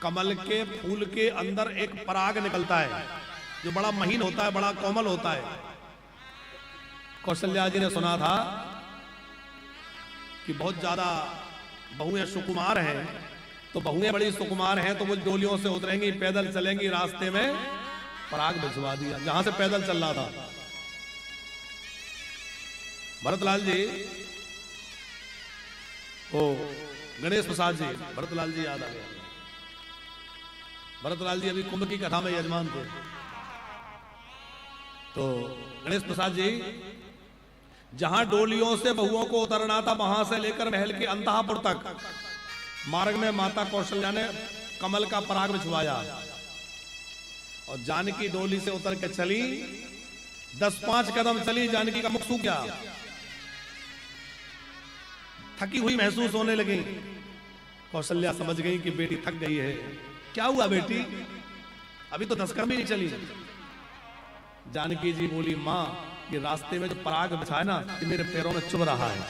कमल के फूल के अंदर एक पराग निकलता है जो बड़ा महीन होता है, बड़ा कोमल होता है। कौशल्या जी ने सुना था कि बहुत ज्यादा बहुएं सुकुमार हैं, तो बहुएं बड़ी सुकुमार हैं तो वो डोलियों से उतरेंगी, पैदल चलेंगी, रास्ते में पराग भिजवा दिया जहां से पैदल चल रहा था। भरतलाल जी, ओ गणेश प्रसाद जी, भरतलाल जी याद आ गया। भरतलाल जी अभी कुंभ की कथा में यजमान थे। तो गणेश प्रसाद जी, जहां डोलियों से बहुओं को उतरना था वहां से लेकर महल के अंतःपुर तक मार्ग में माता कौशल्या ने कमल का पराग बिछवाया और जानकी डोली से उतर के चली। 10-5 कदम चली, जानकी का मुख सूख गया, थकी हुई महसूस होने लगी। कौशल्या समझ गई कि बेटी थक गई है। क्या हुआ बेटी, अभी तो 10 कदम भी नहीं चली। जानकी जी बोली, मां ये रास्ते में जो पराग बिछा है ना, ये मेरे पैरों में चुभ रहा है।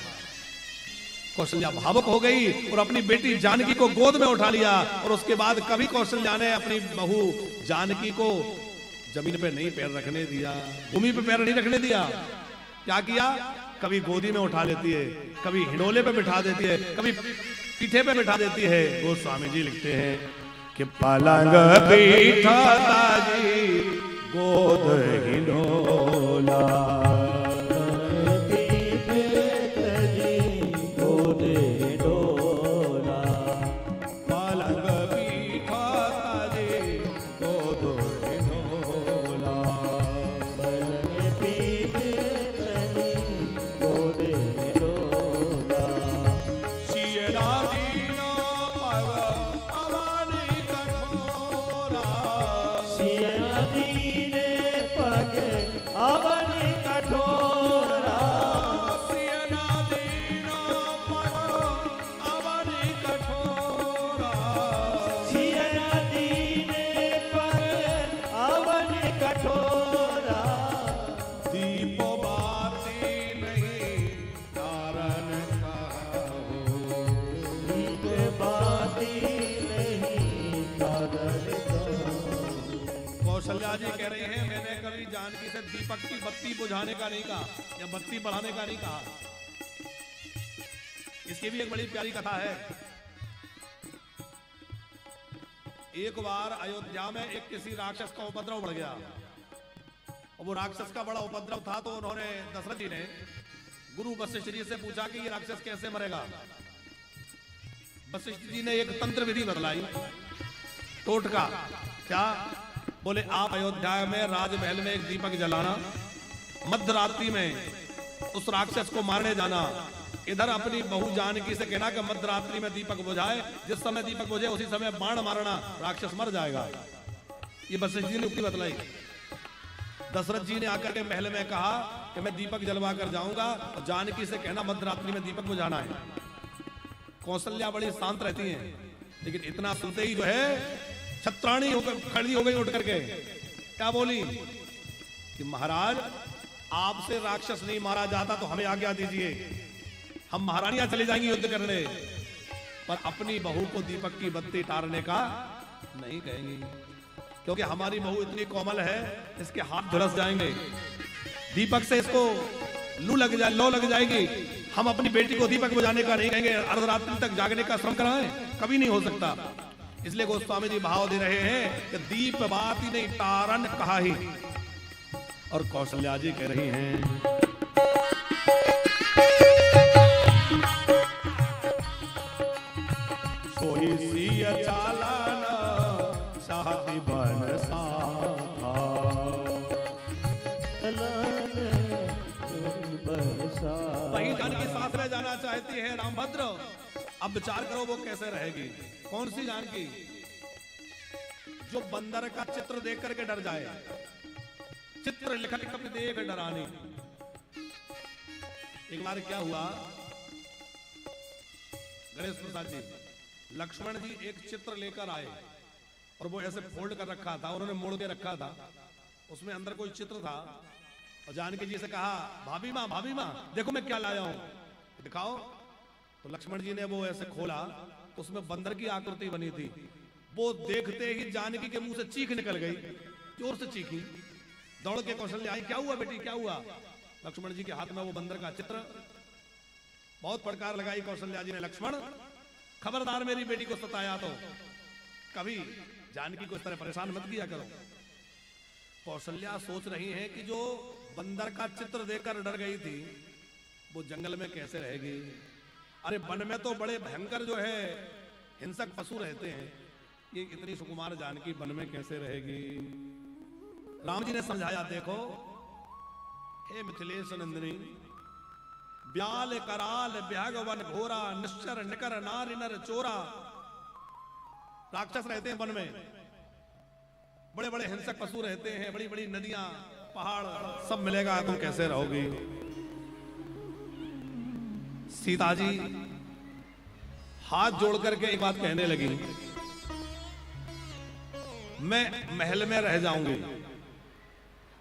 कौशल्या भावुक हो गई और अपनी बेटी जानकी को गोद में उठा लिया। और उसके बाद कभी कौशल्या ने अपनी बहू जानकी को जमीन पे नहीं पैर रखने दिया, भूमि पे पैर नहीं रखने दिया। क्या किया? कभी गोदी में उठा लेती है, कभी हिंडोले पे बिठा देती है, कभी पीठे पे बिठा देती है। गोस्वामी जी लिखते हैं कि पलंग बिठाता जी गोद हिंडोला, जी कह रहे हैं, मैंने कभी जानकी से दीपक की बत्ती बुझाने का नहीं कहा या बत्ती बढ़ाने का नहीं कहा। इसकी भी एक बड़ी प्यारी कथा है। एक बार अयोध्या में एक किसी राक्षस का उपद्रव बढ़ गया और वो राक्षस का बड़ा उपद्रव था, तो उन्होंने दशरथ जी ने गुरु वशिष्ठ जी से पूछा कि ये राक्षस कैसे मरेगा। वशिष्ठ जी ने एक तंत्र विधि बतलाई, टोटका। क्या? बोले आप अयोध्या में राजमहल में एक दीपक जलाना, मध्य रात्रि में उस राक्षस को मारने जाना, इधर अपनी बहू जानकी से कहना कि मध्य रात्रि में दीपक बुझाए, जिस समय दीपक बुझे उसी समय बाण मारना, राक्षस मर जाएगा। ये वशिष्ठ जी ने उक्ति बतलाई। दशरथ जी ने आकर के महल में कहा कि मैं दीपक जलवा कर जाऊंगा और जानकी से कहना मध्य रात्रि में दीपक बुझाना है। कौशल्या बड़ी शांत रहती हैं, लेकिन इतना सुनते ही जो है छत्राणी होकर खड़ी हो गई उठ करके। क्या बोली कि महाराज आपसे राक्षस नहीं मारा जाता तो हमें आज्ञा दीजिए, हम महारानियां चली जाएंगी युद्ध करने, पर अपनी बहू को दीपक की बत्ती टारने का नहीं कहेंगी, क्योंकि हमारी बहू इतनी कोमल है, इसके हाथ झुलस जाएंगे, दीपक से इसको लो लग जाएगी। हम अपनी बेटी को दीपक बुझाने का नहीं कहेंगे, अर्धरात्रि तक जागने का श्रम कराएं, कभी नहीं हो सकता। इसलिए गोस्वामी जी भाव दे रहे हैं कि दीप बाती नहीं तारन कहा ही, और कौशल्या जी कह रही हैं सोई सिय चालन चाहती बन साधा, वही जानकी साथ में जाना चाहती है रामभद्र। अब विचार करो वो कैसे रहेगी, कौन सी जानकी जो बंदर का चित्र देख करके डर जाए, चित्र लिखा कभी देख डरानी। एक बार क्या हुआ, गणेश प्रसाद जी, लक्ष्मण जी एक चित्र लेकर आए और वो ऐसे फोल्ड कर रखा था, उन्होंने मोड़ के रखा था, उसमें अंदर कोई चित्र था, और जानकी जी से कहा भाभी माँ देखो मैं क्या लाया हूं, दिखाओ। तो लक्ष्मण जी ने वो ऐसे खोला, उसमें बंदर की आकृति बनी थी। वो देखते ही जानकी के मुंह से चीख निकल गई, जोर से चीखी, दौड़ के कौशल्या आई, क्या हुआ बेटी क्या हुआ? लक्ष्मण जी के हाथ में वो बंदर का चित्र। बहुत फटकार लगाई कौशल्या जी ने, लक्ष्मण खबरदार मेरी बेटी को सताया तो कभी जानकी को इस तरह परेशान मत किया करो। कौशल्या सोच रही है कि जो बंदर का चित्र देखकर डर गई थी वो जंगल में कैसे रहेगी। अरे वन में तो बड़े भयंकर जो है हिंसक पशु रहते हैं, ये इतनी सुकुमार जानकी वन में कैसे रहेगी। राम जी ने समझाया, देखो हे मिथिलेश नंदिनी, ब्याल कराल ब्यागवन घोरा निश्चर निकर नारी नर चोरा, राक्षस रहते हैं वन में, बड़े बड़े हिंसक पशु रहते हैं, बड़ी बड़ी नदियां पहाड़ सब मिलेगा, तुम कैसे रहोगी। सीता जी हाथ जोड़ करके एक बात कहने लगी, मैं महल में रह जाऊंगी,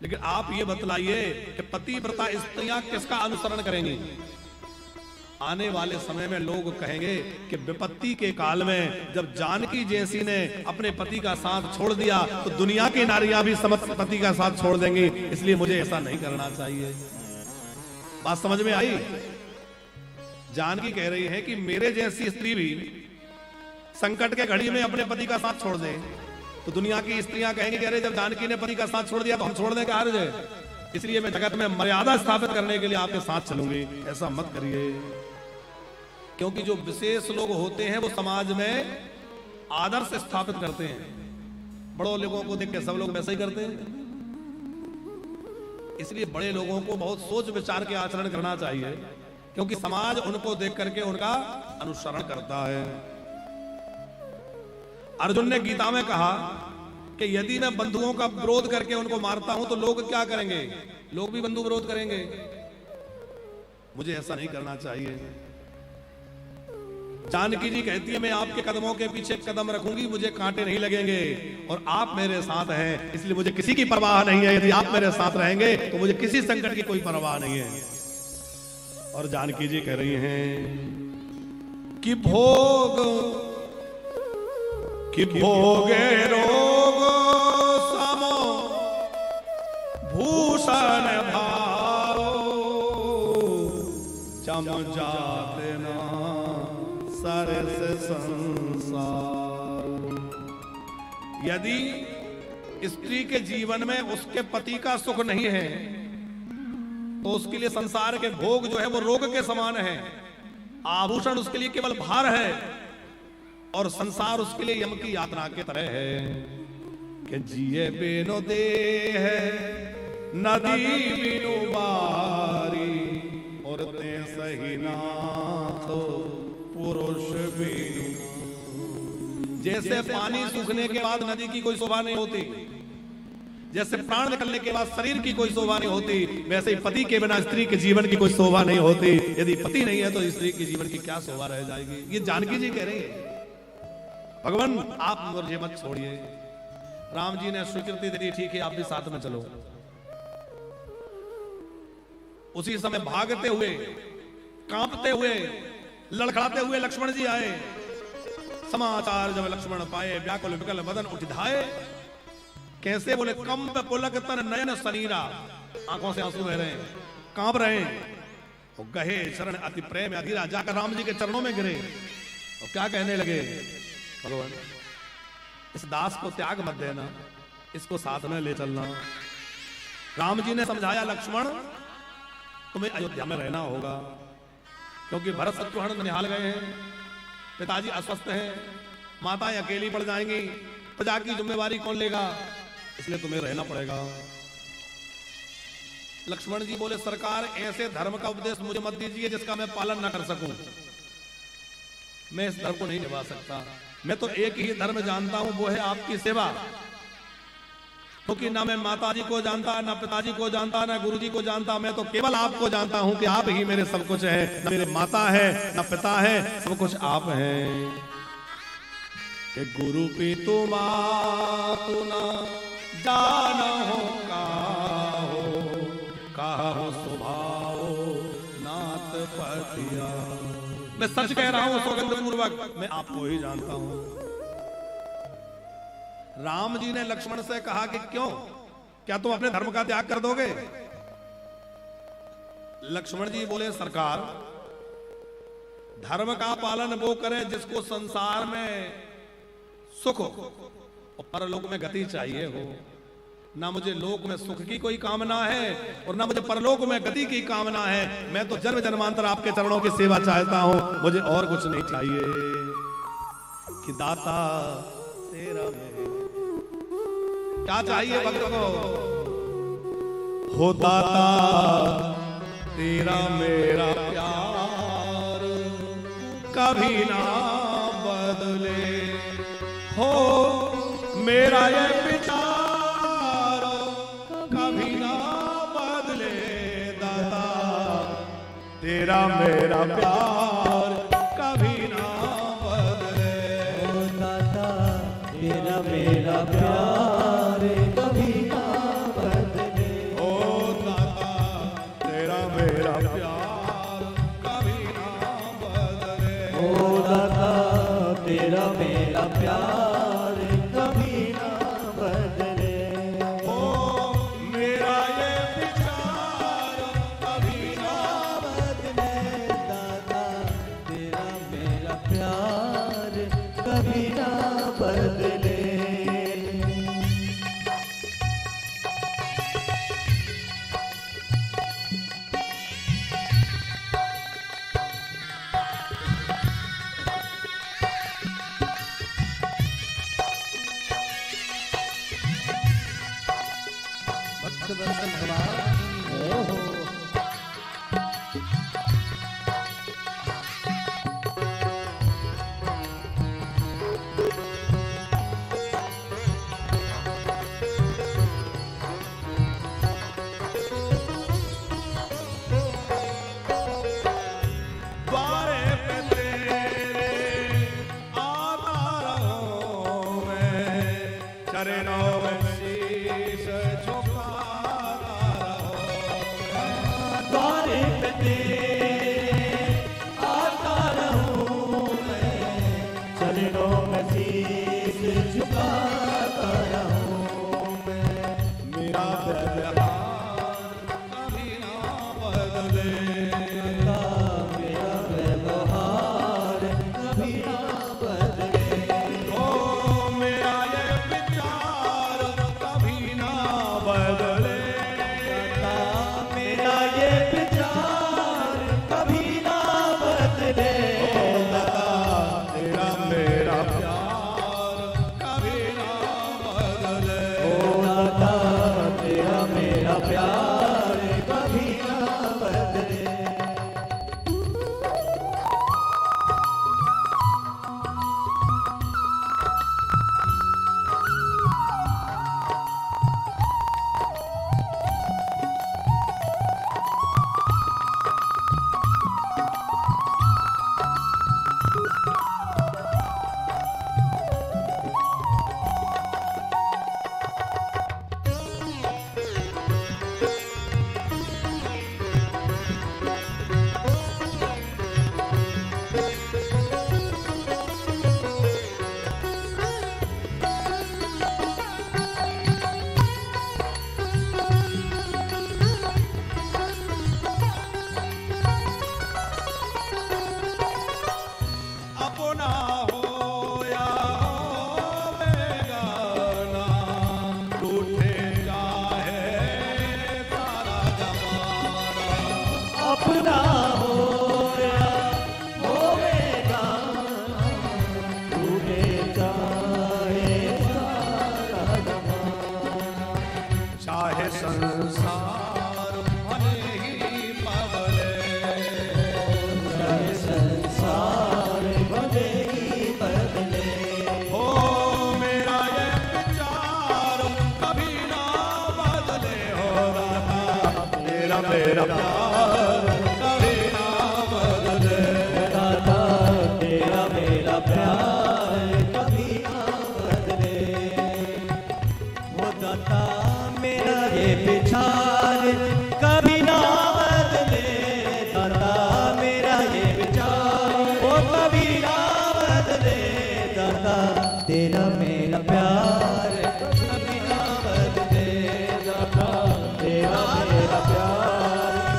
लेकिन आप ये बतलाइए कि पतिव्रता स्त्रियां किसका अनुसरण करेंगी। आने वाले समय में लोग कहेंगे कि विपत्ति के काल में जब जानकी जैसी ने अपने पति का साथ छोड़ दिया तो दुनिया की नारियां भी समस्त पति का साथ छोड़ देंगी, इसलिए मुझे ऐसा नहीं करना चाहिए। बात समझ में आई? जानकी कह रही है कि मेरे जैसी स्त्री भी संकट के घड़ी में अपने पति का साथ छोड़ दे तो दुनिया की स्त्रियां कहेंगी कि अरे जब जानकी ने पति का साथ छोड़ दिया तो हम छोड़ दें क्या हर्ज है। इसलिए मैं जगत में मर्यादा स्थापित करने के लिए आपके साथ चलूंगी, ऐसा मत करिए। क्योंकि जो विशेष लोग होते हैं वो समाज में आदर्श स्थापित करते हैं, बड़ों लोगों को देख के सब लोग वैसे ही करते हैं। इसलिए बड़े लोगों को बहुत सोच विचार के आचरण करना चाहिए, क्योंकि समाज उनको देख करके उनका अनुसरण करता है। अर्जुन ने गीता में कहा कि यदि मैं बंधुओं का विरोध करके उनको मारता हूं तो लोग क्या करेंगे, लोग भी बंधु विरोध करेंगे, मुझे ऐसा नहीं करना चाहिए। जानकी जी कहती है मैं आपके कदमों के पीछे कदम रखूंगी, मुझे कांटे नहीं लगेंगे, और आप मेरे साथ हैं इसलिए मुझे किसी की परवाह नहीं है। यदि आप मेरे साथ रहेंगे तो मुझे किसी संकट की कोई परवाह नहीं है। और जानकी जी कह रही हैं कि भोगे रोग समो भूषण भाओ चम जाते ना सरस संसार। यदि स्त्री के जीवन में उसके पति का सुख नहीं है तो उसके लिए संसार के भोग जो है वो रोग के समान है, आभूषण उसके लिए केवल भार है, और संसार उसके लिए यम की यात्रा के तरह है कि जिए बिनु देह नदी बिनु बारी, और ते सही नाथ पुरुष बिनु। जैसे पानी सूखने के बाद नदी की कोई शोभा नहीं होती, जैसे प्राण निकलने के बाद शरीर की कोई शोभा नहीं होती, वैसे ही पति के बिना स्त्री के जीवन की कोई शोभा नहीं होती। यदि पति नहीं है तो स्त्री के जीवन की क्या शोभा रह जाएगी। ये जानकी जी कह रही है। भगवान आप मुझे मत छोड़िए। राम जी ने स्वीकृति दे दी, ठीक है आप भी साथ में चलो। उसी समय भागते हुए, कांपते हुए, लड़खड़ाते हुए लक्ष्मण जी आए। समाचार जब लक्ष्मण पाए, व्याकुल विकल बदन उठ धाये। कैसे बोले, कंप पुलक तन नयन सनीरा, आंखों से आंसू बह रहे हैं, कांप रहे हैं। और गहे शरण अति प्रेम अधीरा, जाकर राम जी के चरणों में गिरे और क्या कहने लगे, भगवान इस दास को त्याग मत देना, इसको साथ में ले चलना। राम जी ने समझाया, लक्ष्मण तुम्हें अयोध्या में रहना होगा, क्योंकि भरत शत्रुघ्न निहाल गए हैं, पिताजी अस्वस्थ हैं, माताएं अकेली पड़ जाएंगी, प्रजा की जिम्मेवारी कौन लेगा, इसलिए तुम्हें रहना पड़ेगा। लक्ष्मण जी बोले, सरकार ऐसे धर्म का उपदेश मुझे मत दीजिए जिसका मैं पालन ना कर सकूं। मैं इस धर्म को नहीं निभा सकता। मैं तो एक ही धर्म जानता हूं, वो है आपकी सेवा। क्योंकि ना मैं माताजी को जानता, ना पिताजी को जानता, ना गुरुजी को जानता, मैं तो केवल आपको जानता हूं कि आप ही मेरे सब कुछ है। ना मेरे माता है, ना पिता है, सब कुछ आप हैं। कि गुरु पितु मातु न जानहु काहु स्वभाव नाथ पतिया। मैं सच कह रहा हूं सौगंध पूर्वक, मैं आपको ही जानता हूं। राम जी ने लक्ष्मण से कहा कि क्यों, क्या तुम अपने धर्म का त्याग कर दोगे? लक्ष्मण जी बोले, सरकार धर्म का पालन वो करे जिसको संसार में सुख हो और परलोक में गति चाहिए हो। ना मुझे लोक में सुख की कोई कामना है और ना मुझे परलोक में गति की कामना है। मैं तो जन्म जन्मांतर आपके चरणों की सेवा चाहता हूं, मुझे और कुछ नहीं चाहिए। कि दाता तेरा मेरे, क्या चाहिए भक्त को? हो दाता तेरा मेरा प्यार कभी ना बदले, हो मेरा ये विचार कभी ना बदले। दाता तेरा मेरा प्यार कभी ना बदले। ओ दाता तेरा मेरा प्यार कभी ना बदले। ओ दाता तेरा मेरा प्यार कभी ना बदले। ओ दाता तेरा मेरा प्यार कभी ना बदले। ओ मेरा ये विचार कभी ना बदले। दाता तेरा मेरा प्यार कभी ना बदले। द्वारे पे तेरे आता रहूं मैं, चरणों में शीश झुकाता रहूं। द्वारे पे तेरे आता रहूं मैं, चरणों में शीश झुकाता रहूं मैं। मेरा व्यवहार कभी ना बदले। मेरा व्यवहार कभी ना बदले। ओ मेरा ये विचार कभी ना बदले। मेरा ये विचार मेरा प्यार कभी ना बदले। दाता तेरा मेरा प्यार कभी ना बदले। वो दाता मेरा ये विचार कभी ना बदले। दाता मेरा ये विचार वो कभी ना बदले। दाता तेरा मेरा प्यार कभी ना बदले। दाता तेरा मेरा प्यार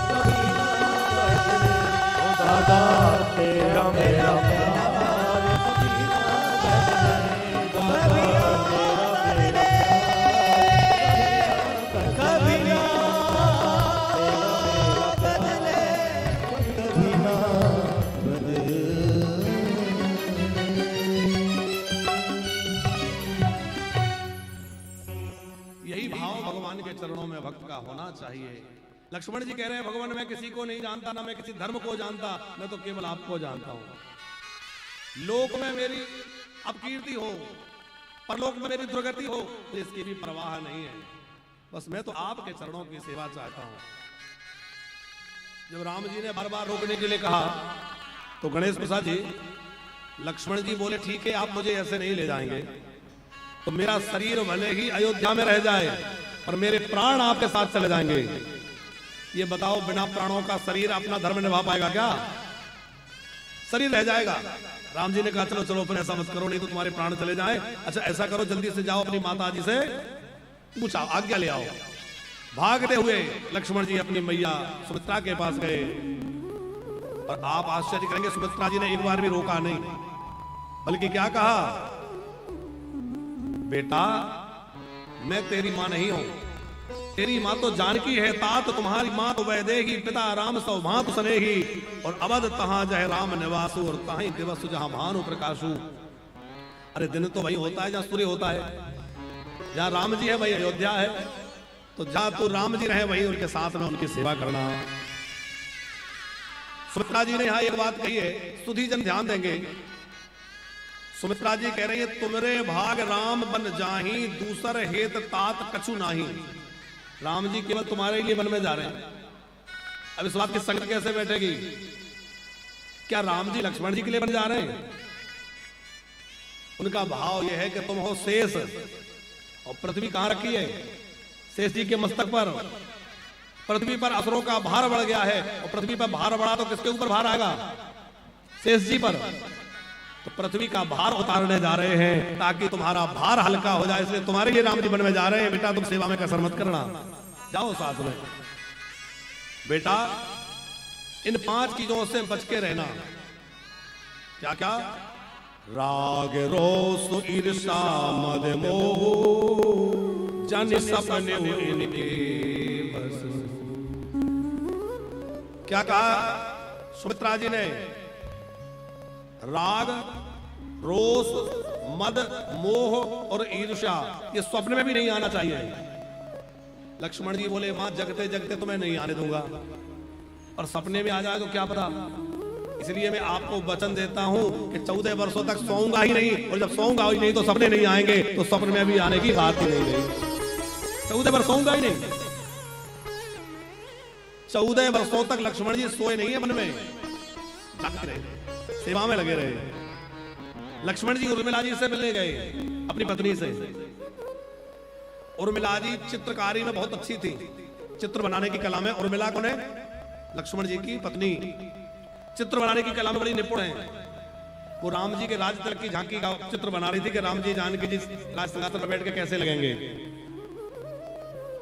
कभी ना बदले। दाता तेरा मेरा प्यार कभी ना बदले। कभी ना बदले। कभी ना बदले। यही भाव भगवान के चरणों में भक्त का होना चाहिए। लक्ष्मण जी कह रहे हैं भगवान मैं किसी को नहीं जानता, ना मैं किसी धर्म को जानता, मैं तो केवल आपको जानता हूं। लोक में मेरी अपकीर्ति हो, परलोक में मेरी दुर्गति हो, तो इसकी भी परवाह नहीं है। बस मैं तो आपके चरणों की सेवा चाहता हूं। जब राम जी ने बार बार रोकने के लिए कहा तो गणेश प्रसाद जी, लक्ष्मण जी बोले ठीक है आप मुझे ऐसे नहीं ले जाएंगे, तो मेरा शरीर भले ही अयोध्या में रह जाए और मेरे प्राण आपके साथ चले जाएंगे। ये बताओ बिना प्राणों का शरीर अपना धर्म निभा पाएगा क्या? शरीर रह जाएगा। राम जी ने कहा चलो चलो फिर ऐसा मत करो, नहीं तो तुम्हारे प्राण चले जाए। अच्छा ऐसा करो जल्दी से जाओ अपनी माता जी से पूछा, आज्ञा ले आओ। भागते हुए लक्ष्मण जी अपनी मैया सुमित्रा के पास गए और आप आश्चर्य करेंगे सुमित्रा जी ने एक बार भी रोका नहीं, बल्कि क्या कहा, बेटा मैं तेरी मां नहीं हूं, तेरी मां तो जानकी है, तात तुम्हारी मां तो वैदेही, पिता राम सौ भांत स्नेही, और अवध तहां जय राम निवासु, और ताहीं दिवस जहां भानु प्रकाशु। अरे दिन तो वही होता है जहां सूर्य होता है, जहां राम जी है वही अयोध्या है, तो जहां तू राम जी रहे वही उनके साथ में उनकी सेवा करना। सुमित्रा जी ने यहां एक बात कही है, सुधी जन ध्यान देंगे। सुमित्रा जी कह रही है तुमरे भाग राम बन जाही, दूसर हेत तात कछु नाही। राम जी केवल तुम्हारे लिए वन में जा रहे हैं। अब इस बात की संगत कैसे बैठेगी? क्या राम जी लक्ष्मण जी के लिए बन जा रहे हैं? उनका भाव यह है कि तुम हो शेष और पृथ्वी कहां रखी है? शेष जी के मस्तक पर। पृथ्वी पर असुरों का भार बढ़ गया है, और पृथ्वी पर भार बढ़ा तो किसके ऊपर भार आएगा? शेष जी पर। तो पृथ्वी का भार उतारने जा रहे हैं ताकि तुम्हारा भार हल्का हो जाए, इसलिए तुम्हारे लिए राम जी वन में जा रहे हैं। बेटा तुम सेवा में कसर मत करना, जाओ साथ में। बेटा इन 5 चीजों से बच के रहना। क्या क्या? राग रोष ईर्षा मद मोह, जन सपने इनके बस। क्या कहा सुमित्रा जी ने? राग, रोष, मद, मोह और ईर्ष्या ये स्वप्न में भी नहीं आना चाहिए। लक्ष्मण जी बोले मां जगते जगते तो मैं नहीं आने दूंगा, और सपने में आ जाए तो क्या पता। इसलिए मैं आपको वचन देता हूं कि 14 वर्षों तक सोऊंगा ही नहीं, और जब सोऊंगा ही नहीं तो सपने नहीं आएंगे, तो सपने में भी आने की बात ही नहीं रही। 14 वर्ष सोऊंगा ही नहीं। 14 वर्षों तक लक्ष्मण जी सोए नहीं है वन में, जागते रहे, सेवा में लगे रहे। लक्ष्मण जी उर्मिला जी से मिलने गए अपनी पत्नी से। उर्मिला जी चित्रकारी में बहुत अच्छी थी, चित्र बनाने की कला में। उर्मिला कौन है? लक्ष्मण जी की पत्नी। चित्र बनाने की कला में बड़ी निपुण है। वो राम जी के राज तिलक की झांकी का चित्र बना रही थी कि राम जी जानकी जी राज सिंहासन पर बैठ के कैसे लगेंगे।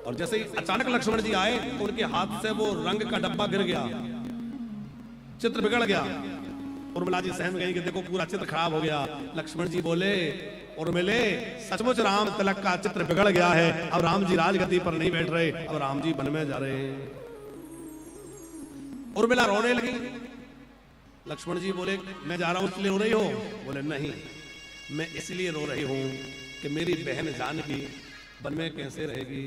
और जैसे ही अचानक लक्ष्मण जी आए तो उनके हाथ से वो रंग का डब्बा गिर गया, चित्र बिगड़ गया। उर्मिला जी सहम गई कि देखो पूरा चित्र खराब हो गया। लक्ष्मण जी बोले उर्मिले सचमुच राम तिलक का चित्र बिगड़ गया है, अब राम जी राजगद्दी पर नहीं बैठ रहे, अब राम जी वन में जा रहे हैं। उर्मिला रोने लगी। लक्ष्मण जी बोले मैं जा रहा हूं इसलिए रो रही हो? बोले नहीं, मैं इसलिए रो रही हूं कि मेरी बहन जानकी वन में कैसे रहेगी।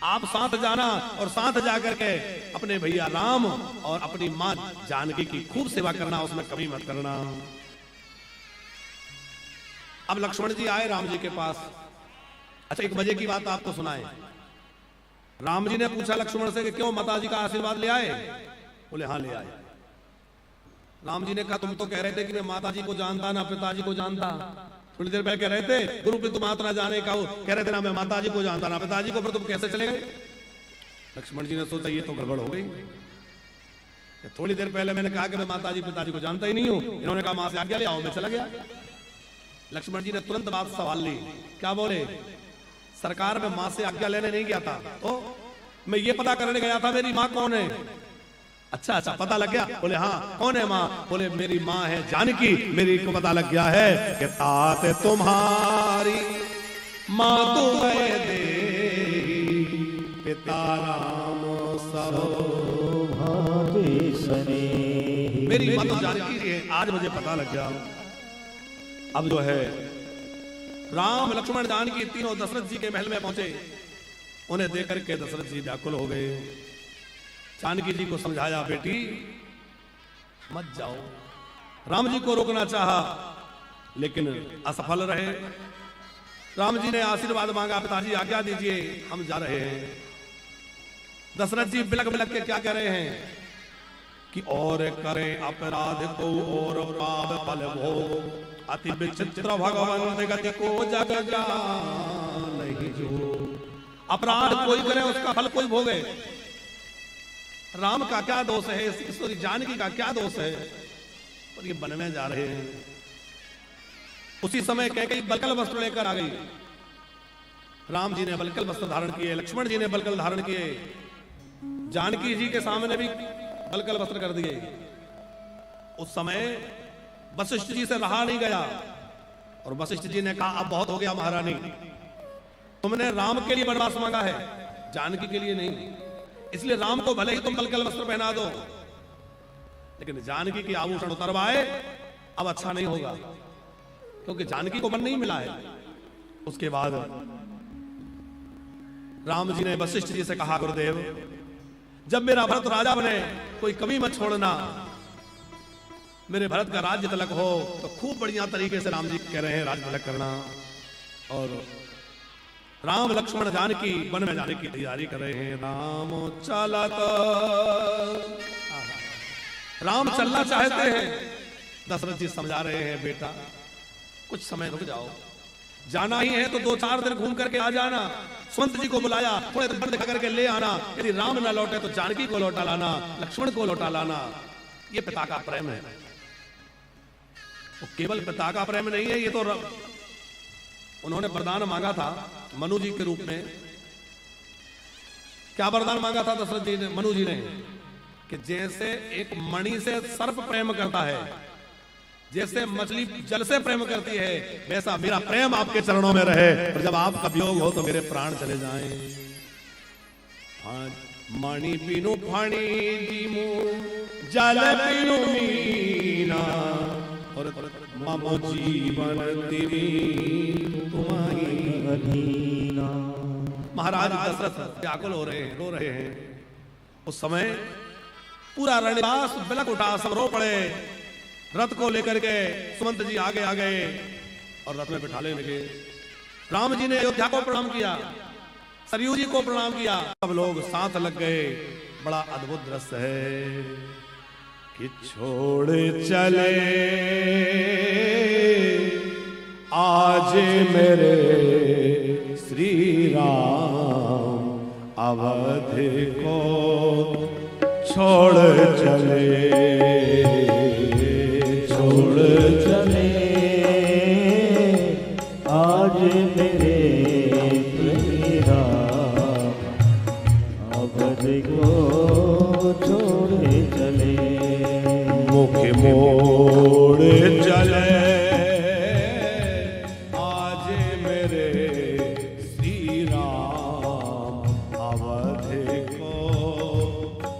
आप साथ जाना और साथ जाकर के अपने भैया राम और अपनी मां जानकी की खूब सेवा करना, उसमें कमी मत करना। अब लक्ष्मण जी आए राम जी के पास। अच्छा एक मजे की बात आपको सुनाए। राम जी ने पूछा लक्ष्मण से कि क्यों माता जी का आशीर्वाद ले आए? बोले हाँ ले आए। राम जी ने कहा तुम तो कह रहे थे कि मैं माता जी को जानता ना पिताजी को जानता। थोड़ी देर पहले कह रहे थे गुरु पितु माता जाने का, कह रहे थे ना मैं माता जी को जानता ना पिताजी को, फिर तुम कैसे चले गए? लक्ष्मण जी ने सोचा ये तो गड़बड़ हो गई। थोड़ी देर पहले मैंने कहा कि मैं माता जी पिताजी को जानता ही नहीं हूं, इन्होंने कहा मां से आज्ञा ले आओ, मैं चला गया। लक्ष्मण जी ने तुरंत बात सवाल ली। क्या बोले? सरकार में मां से आज्ञा लेने नहीं गया था, तो मैं ये पता करने गया था मेरी मां कौन है। अच्छा अच्छा पता लग गया? बोले हाँ। कौन है मां? बोले मेरी मां है जानकी। मेरी को पता लग गया है कि तात तुम्हारी मां तुम्हें दे पिता राम सब मेरी मां तो जानकी है। आज मुझे पता लग गया। अब जो है राम लक्ष्मण जानकी तीनों दशरथ जी के महल में पहुंचे। उन्हें देख करके दशरथ जी व्याकुल हो गए। जानकी जी को समझाया बेटी मत जाओ। राम जी को रोकना चाहा लेकिन असफल रहे। राम जी ने आशीर्वाद मांगा, पिताजी आज्ञा दीजिए हम जा रहे हैं। दशरथ जी बिलक बिलक के क्या कह रहे हैं कि और करें अपराध को और पाप फल भोग, अति विचित्र भगवान गति को जग नहीं जो। अपराध कोई करे उसका फल कोई भोगे। राम का क्या दोष है, जानकी का क्या दोष है? और ये वन में जा रहे हैं। उसी समय कैकेयी बलकल वस्त्र लेकर आ गई। राम जी ने बलकल वस्त्र धारण किए, लक्ष्मण जी ने बलकल धारण किए, जानकी जी के सामने भी बलकल वस्त्र कर दिए। उस समय वशिष्ठ जी से रहा नहीं गया और वशिष्ठ जी ने कहा अब बहुत हो गया महारानी, तुमने राम के लिए वनवास मांगा है, जानकी के लिए नहीं। इसलिए राम को भले ही तुम बलकल वस्त्र पहना दो, लेकिन जानकी के आभूषण उतरवाए अब अच्छा नहीं होगा, क्योंकि जानकी को वन नहीं मिला है। उसके बाद राम जी ने वशिष्ठ जी से कहा गुरुदेव जब मेरा भरत राजा बने कोई कमी मत छोड़ना, मेरे भरत का राज्य तिलक हो तो खूब बढ़िया तरीके से राम जी कह रहे हैं राज्य तिलक करना। और राम लक्ष्मण जानकी वन में जाने की तैयारी कर रहे हैं। राम चलत राम चलना चाहते हैं। दशरथ जी समझा रहे हैं बेटा कुछ समय रुक जाओ, जाना ही है तो 2-4 दिन घूम करके आ जाना। सुमंत जी को बुलाया, थोड़े दिन दिखा करके ले आना। यदि राम न लौटे तो जानकी को लौटा लाना, लक्ष्मण को लौटा लाना। ये पिता का प्रेम है। वो केवल पिता का प्रेम नहीं है, ये तो उन्होंने वरदान मांगा था मनु जी के रूप में। क्या वरदान मांगा था दशरथ जी ने, मनु जी ने, कि जैसे एक मणि से सर्प प्रेम करता है, जैसे मछली जल से प्रेम करती है, वैसा मेरा प्रेम आपके चरणों में रहे, और जब आपका वियोग हो तो मेरे प्राण चले जाएं। मणि बिनु फणी जीमु जल बिनु मीना, और मम जीवन तेरी तुम्हारी अधीना। महाराज दशरथ व्याकुल हो रहे हैं, रो रहे हैं। उस समय पूरा रणनिवास बिलक उठा, सब रो पड़े। रथ को लेकर के सुमंत जी आगे आ गए और रथ में बिठाने लगे। राम जी ने अयोध्या को प्रणाम किया, सरयू जी को प्रणाम किया, सब लोग साथ लग गए। बड़ा अद्भुत दृश्य है कि छोड़ चले आज मेरे श्री राम, अवध को छोड़ चले, छोड़ चले आज मेरे श्री राम, अवध को छोड़ चले। मुख मोड़ चले आज मेरे श्री राम, अवध को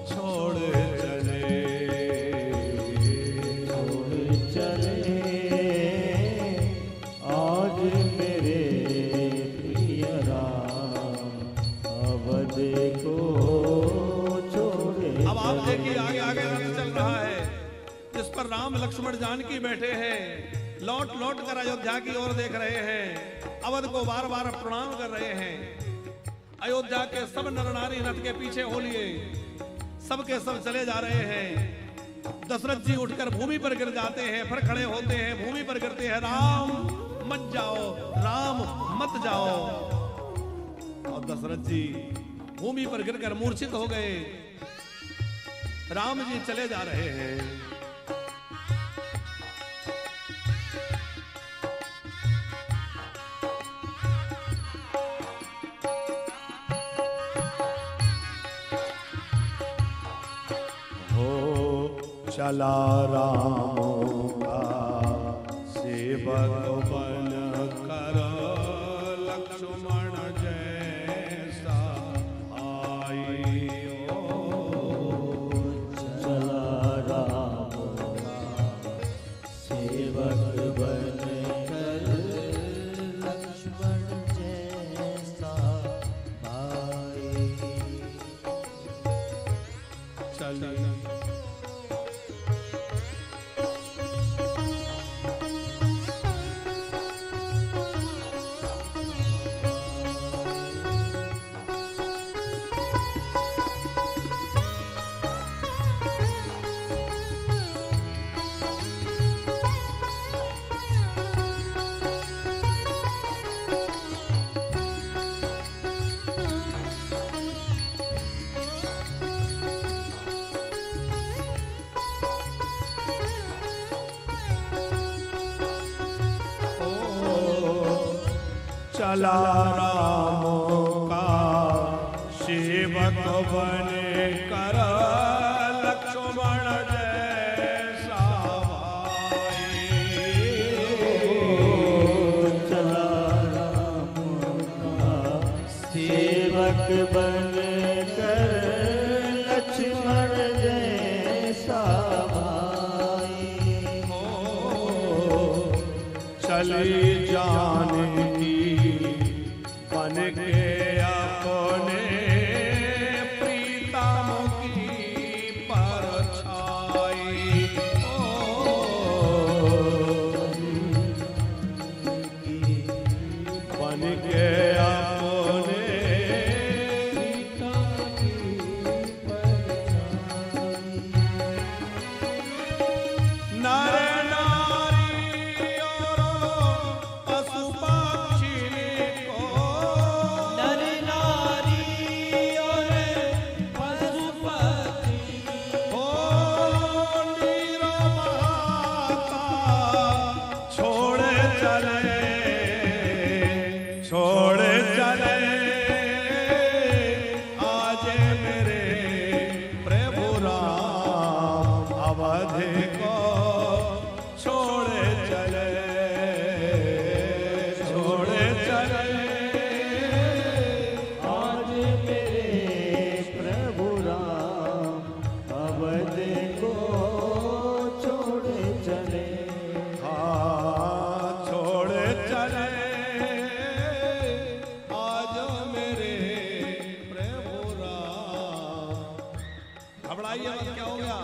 छोड़ चले, छोड़ चले आज मेरे प्रिय राम, अवध को छोड़। अब आप देखिए आगे आगे रथ चल रहा है, जिस पर राम लक्ष्मण जानकी बैठे हैं, लौट लौट कर अयोध्या की ओर देख रहे हैं, अवध को बार बार प्रणाम कर रहे हैं। अयोध्या के सब नर नारी रथ के पीछे हो लिए, सबके सब चले जा रहे हैं। दशरथ जी उठकर भूमि पर गिर जाते हैं, फिर खड़े होते हैं, भूमि पर गिरते हैं, राम मत जाओ, राम मत जाओ। और दशरथ जी भूमि पर गिरकर मूर्छित हो गए। राम जी चले जा रहे हैं। चला रामों का सेवक बन कर लक्ष्मण जैसा आई चला रामों का सेवक बन कर लक्ष्मण जैसा भाई। चल चला रामों का सेवक बने कर लक्ष्मण जैसा भाई। चला रामों का सेवक बने कर लक्ष्मण जैसा भाई। चली जाने बन के अपने प्रीतम की परछाई। बन के अपने प्रीतम की परछाई। नर नारी और पशु पक्षी को, नर नारी और पशु पक्षी हो नीरो माता छोड़े चले, छोड़े चले आज मेरे प्रभु राम अवध को छोड़े चले, छोड़े चले आज मेरे प्रभु राम अवध को छोड़े चले। हाँ छोड़े चले आज मेरे प्रभु राम। घबराइए मत, क्या हो गया?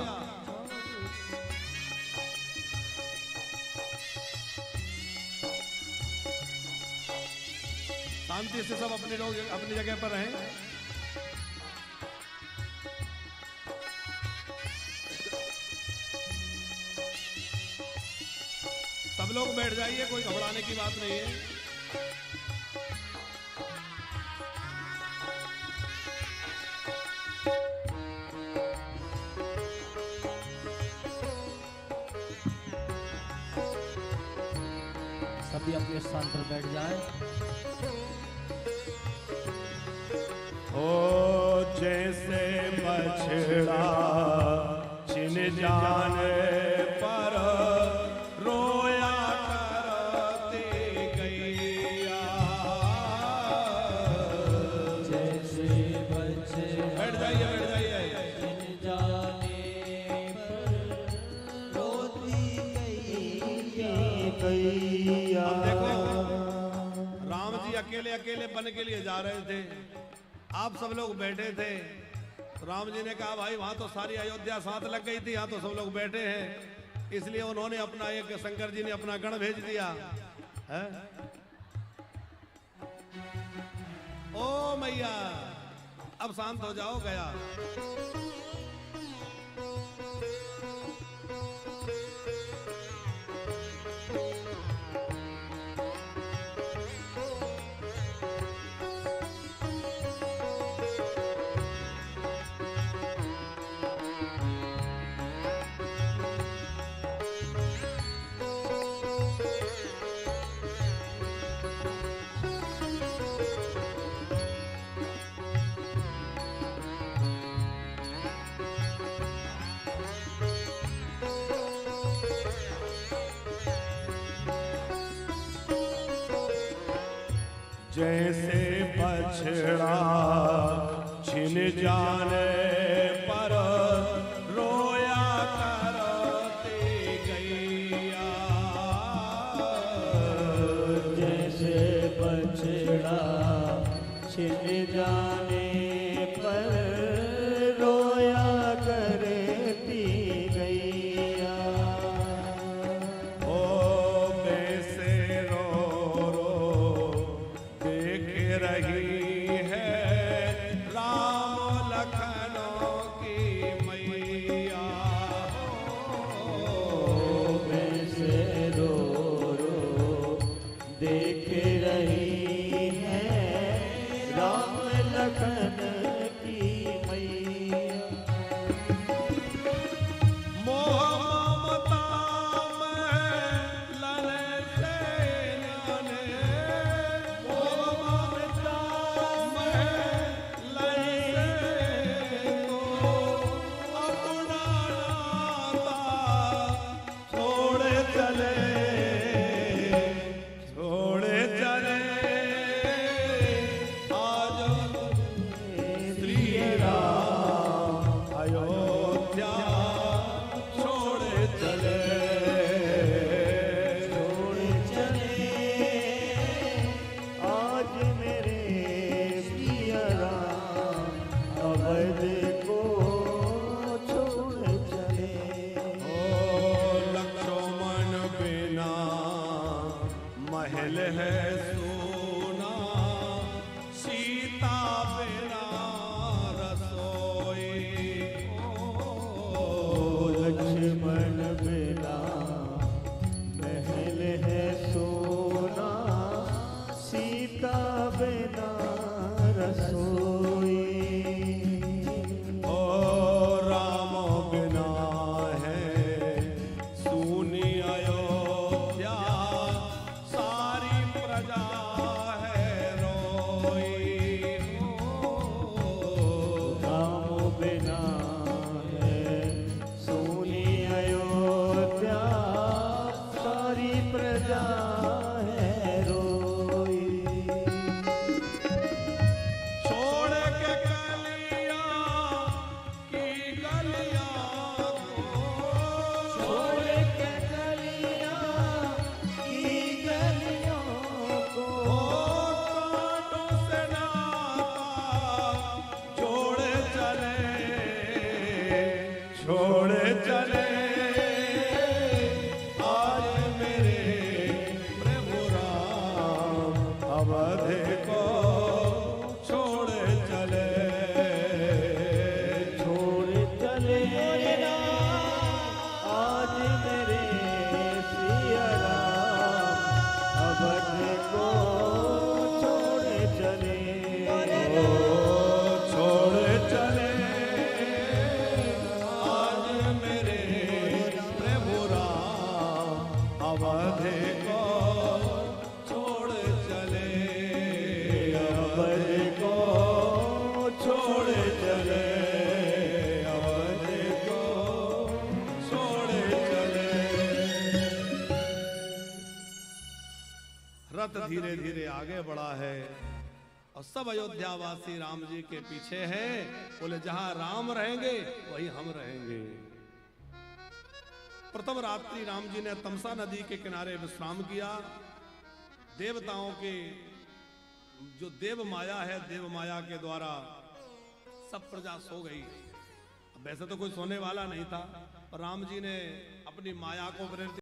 शांति से सब अपने लोग अपनी जगह पर रहें। सब लोग बैठ जाइए, कोई घबराने की बात नहीं है। सभी अपने स्थान पर बैठ जाएं। ओ जैसे बछड़ा छिन जाने पर रोया करती गैया, जैसे बछड़ा बैठ जाइए, बैठ जाइए। छिन जाने पर रोती गैया। अब देखो, राम जी अकेले अकेले बन के लिए जा रहे थे, आप सब लोग बैठे थे। राम जी ने कहा भाई वहां तो सारी अयोध्या साथ लग गई थी, यहाँ तो सब लोग बैठे हैं, इसलिए उन्होंने अपना एक, शंकर जी ने अपना गण भेज दिया है। ओ मैया भैया, अब शांत हो जाओ, गया। जैसे बछड़ा छिन जाने पर रोया करती गैया, जैसे बछड़ा छिन जाने पर रोया करती गैया। ओ वैसे रो रो देख रही है राम लखनऊ की मैया। ओ वैसे रो रो देख रही है राम लखन की मैया। मोह ममता में लले से जाने, मोह ममता में लले को अपना नाता छोड़े चले, छोड़े चले आज श्री राम अयोध्या छोड़े चले, छोड़ चले आज मेरे प्रिय राम अवध को छोड़ चले। ओ लक्ष्मण बिना महल है सोना, सीता बिना रसोई। ओ लक्ष्मण बिना महल है सोना, सीता बिना रसोई। ओ राम बिना है सूनी अयोध्या, सारी प्रजा है रोई। राम बिना है सोनी अयोध्या, सारी प्रजा है रोई। छोड़ के कलिया की गलिया को, छोड़ के गलियां की गलियों को, कांटों से नाता जोड़े चले, छोड़े चले आज मेरे प्रभु राम अवध को छोड़े चले, छोड़ चले आज मेरे सिया राम अवध को छोड़ चले। छोड़े चले आज मेरे प्रभु राम अवध को छोड़ चले, अवध को छोड़ चले, अवध को छोड़ चले। रथ धीरे धीरे आगे बढ़ा है और सब अयोध्यावासी राम जी के पीछे हैं। बोले जहां राम रहेंगे वहीं हम रहेंगे। प्रथम रात्रि राम जी ने तमसा नदी के किनारे विश्राम किया। देवताओं के जो देव माया है, देव माया के द्वारा सब प्रजा सो गई। वैसे तो कोई सोने वाला नहीं था, पर राम जी ने अपनी माया को प्रेरित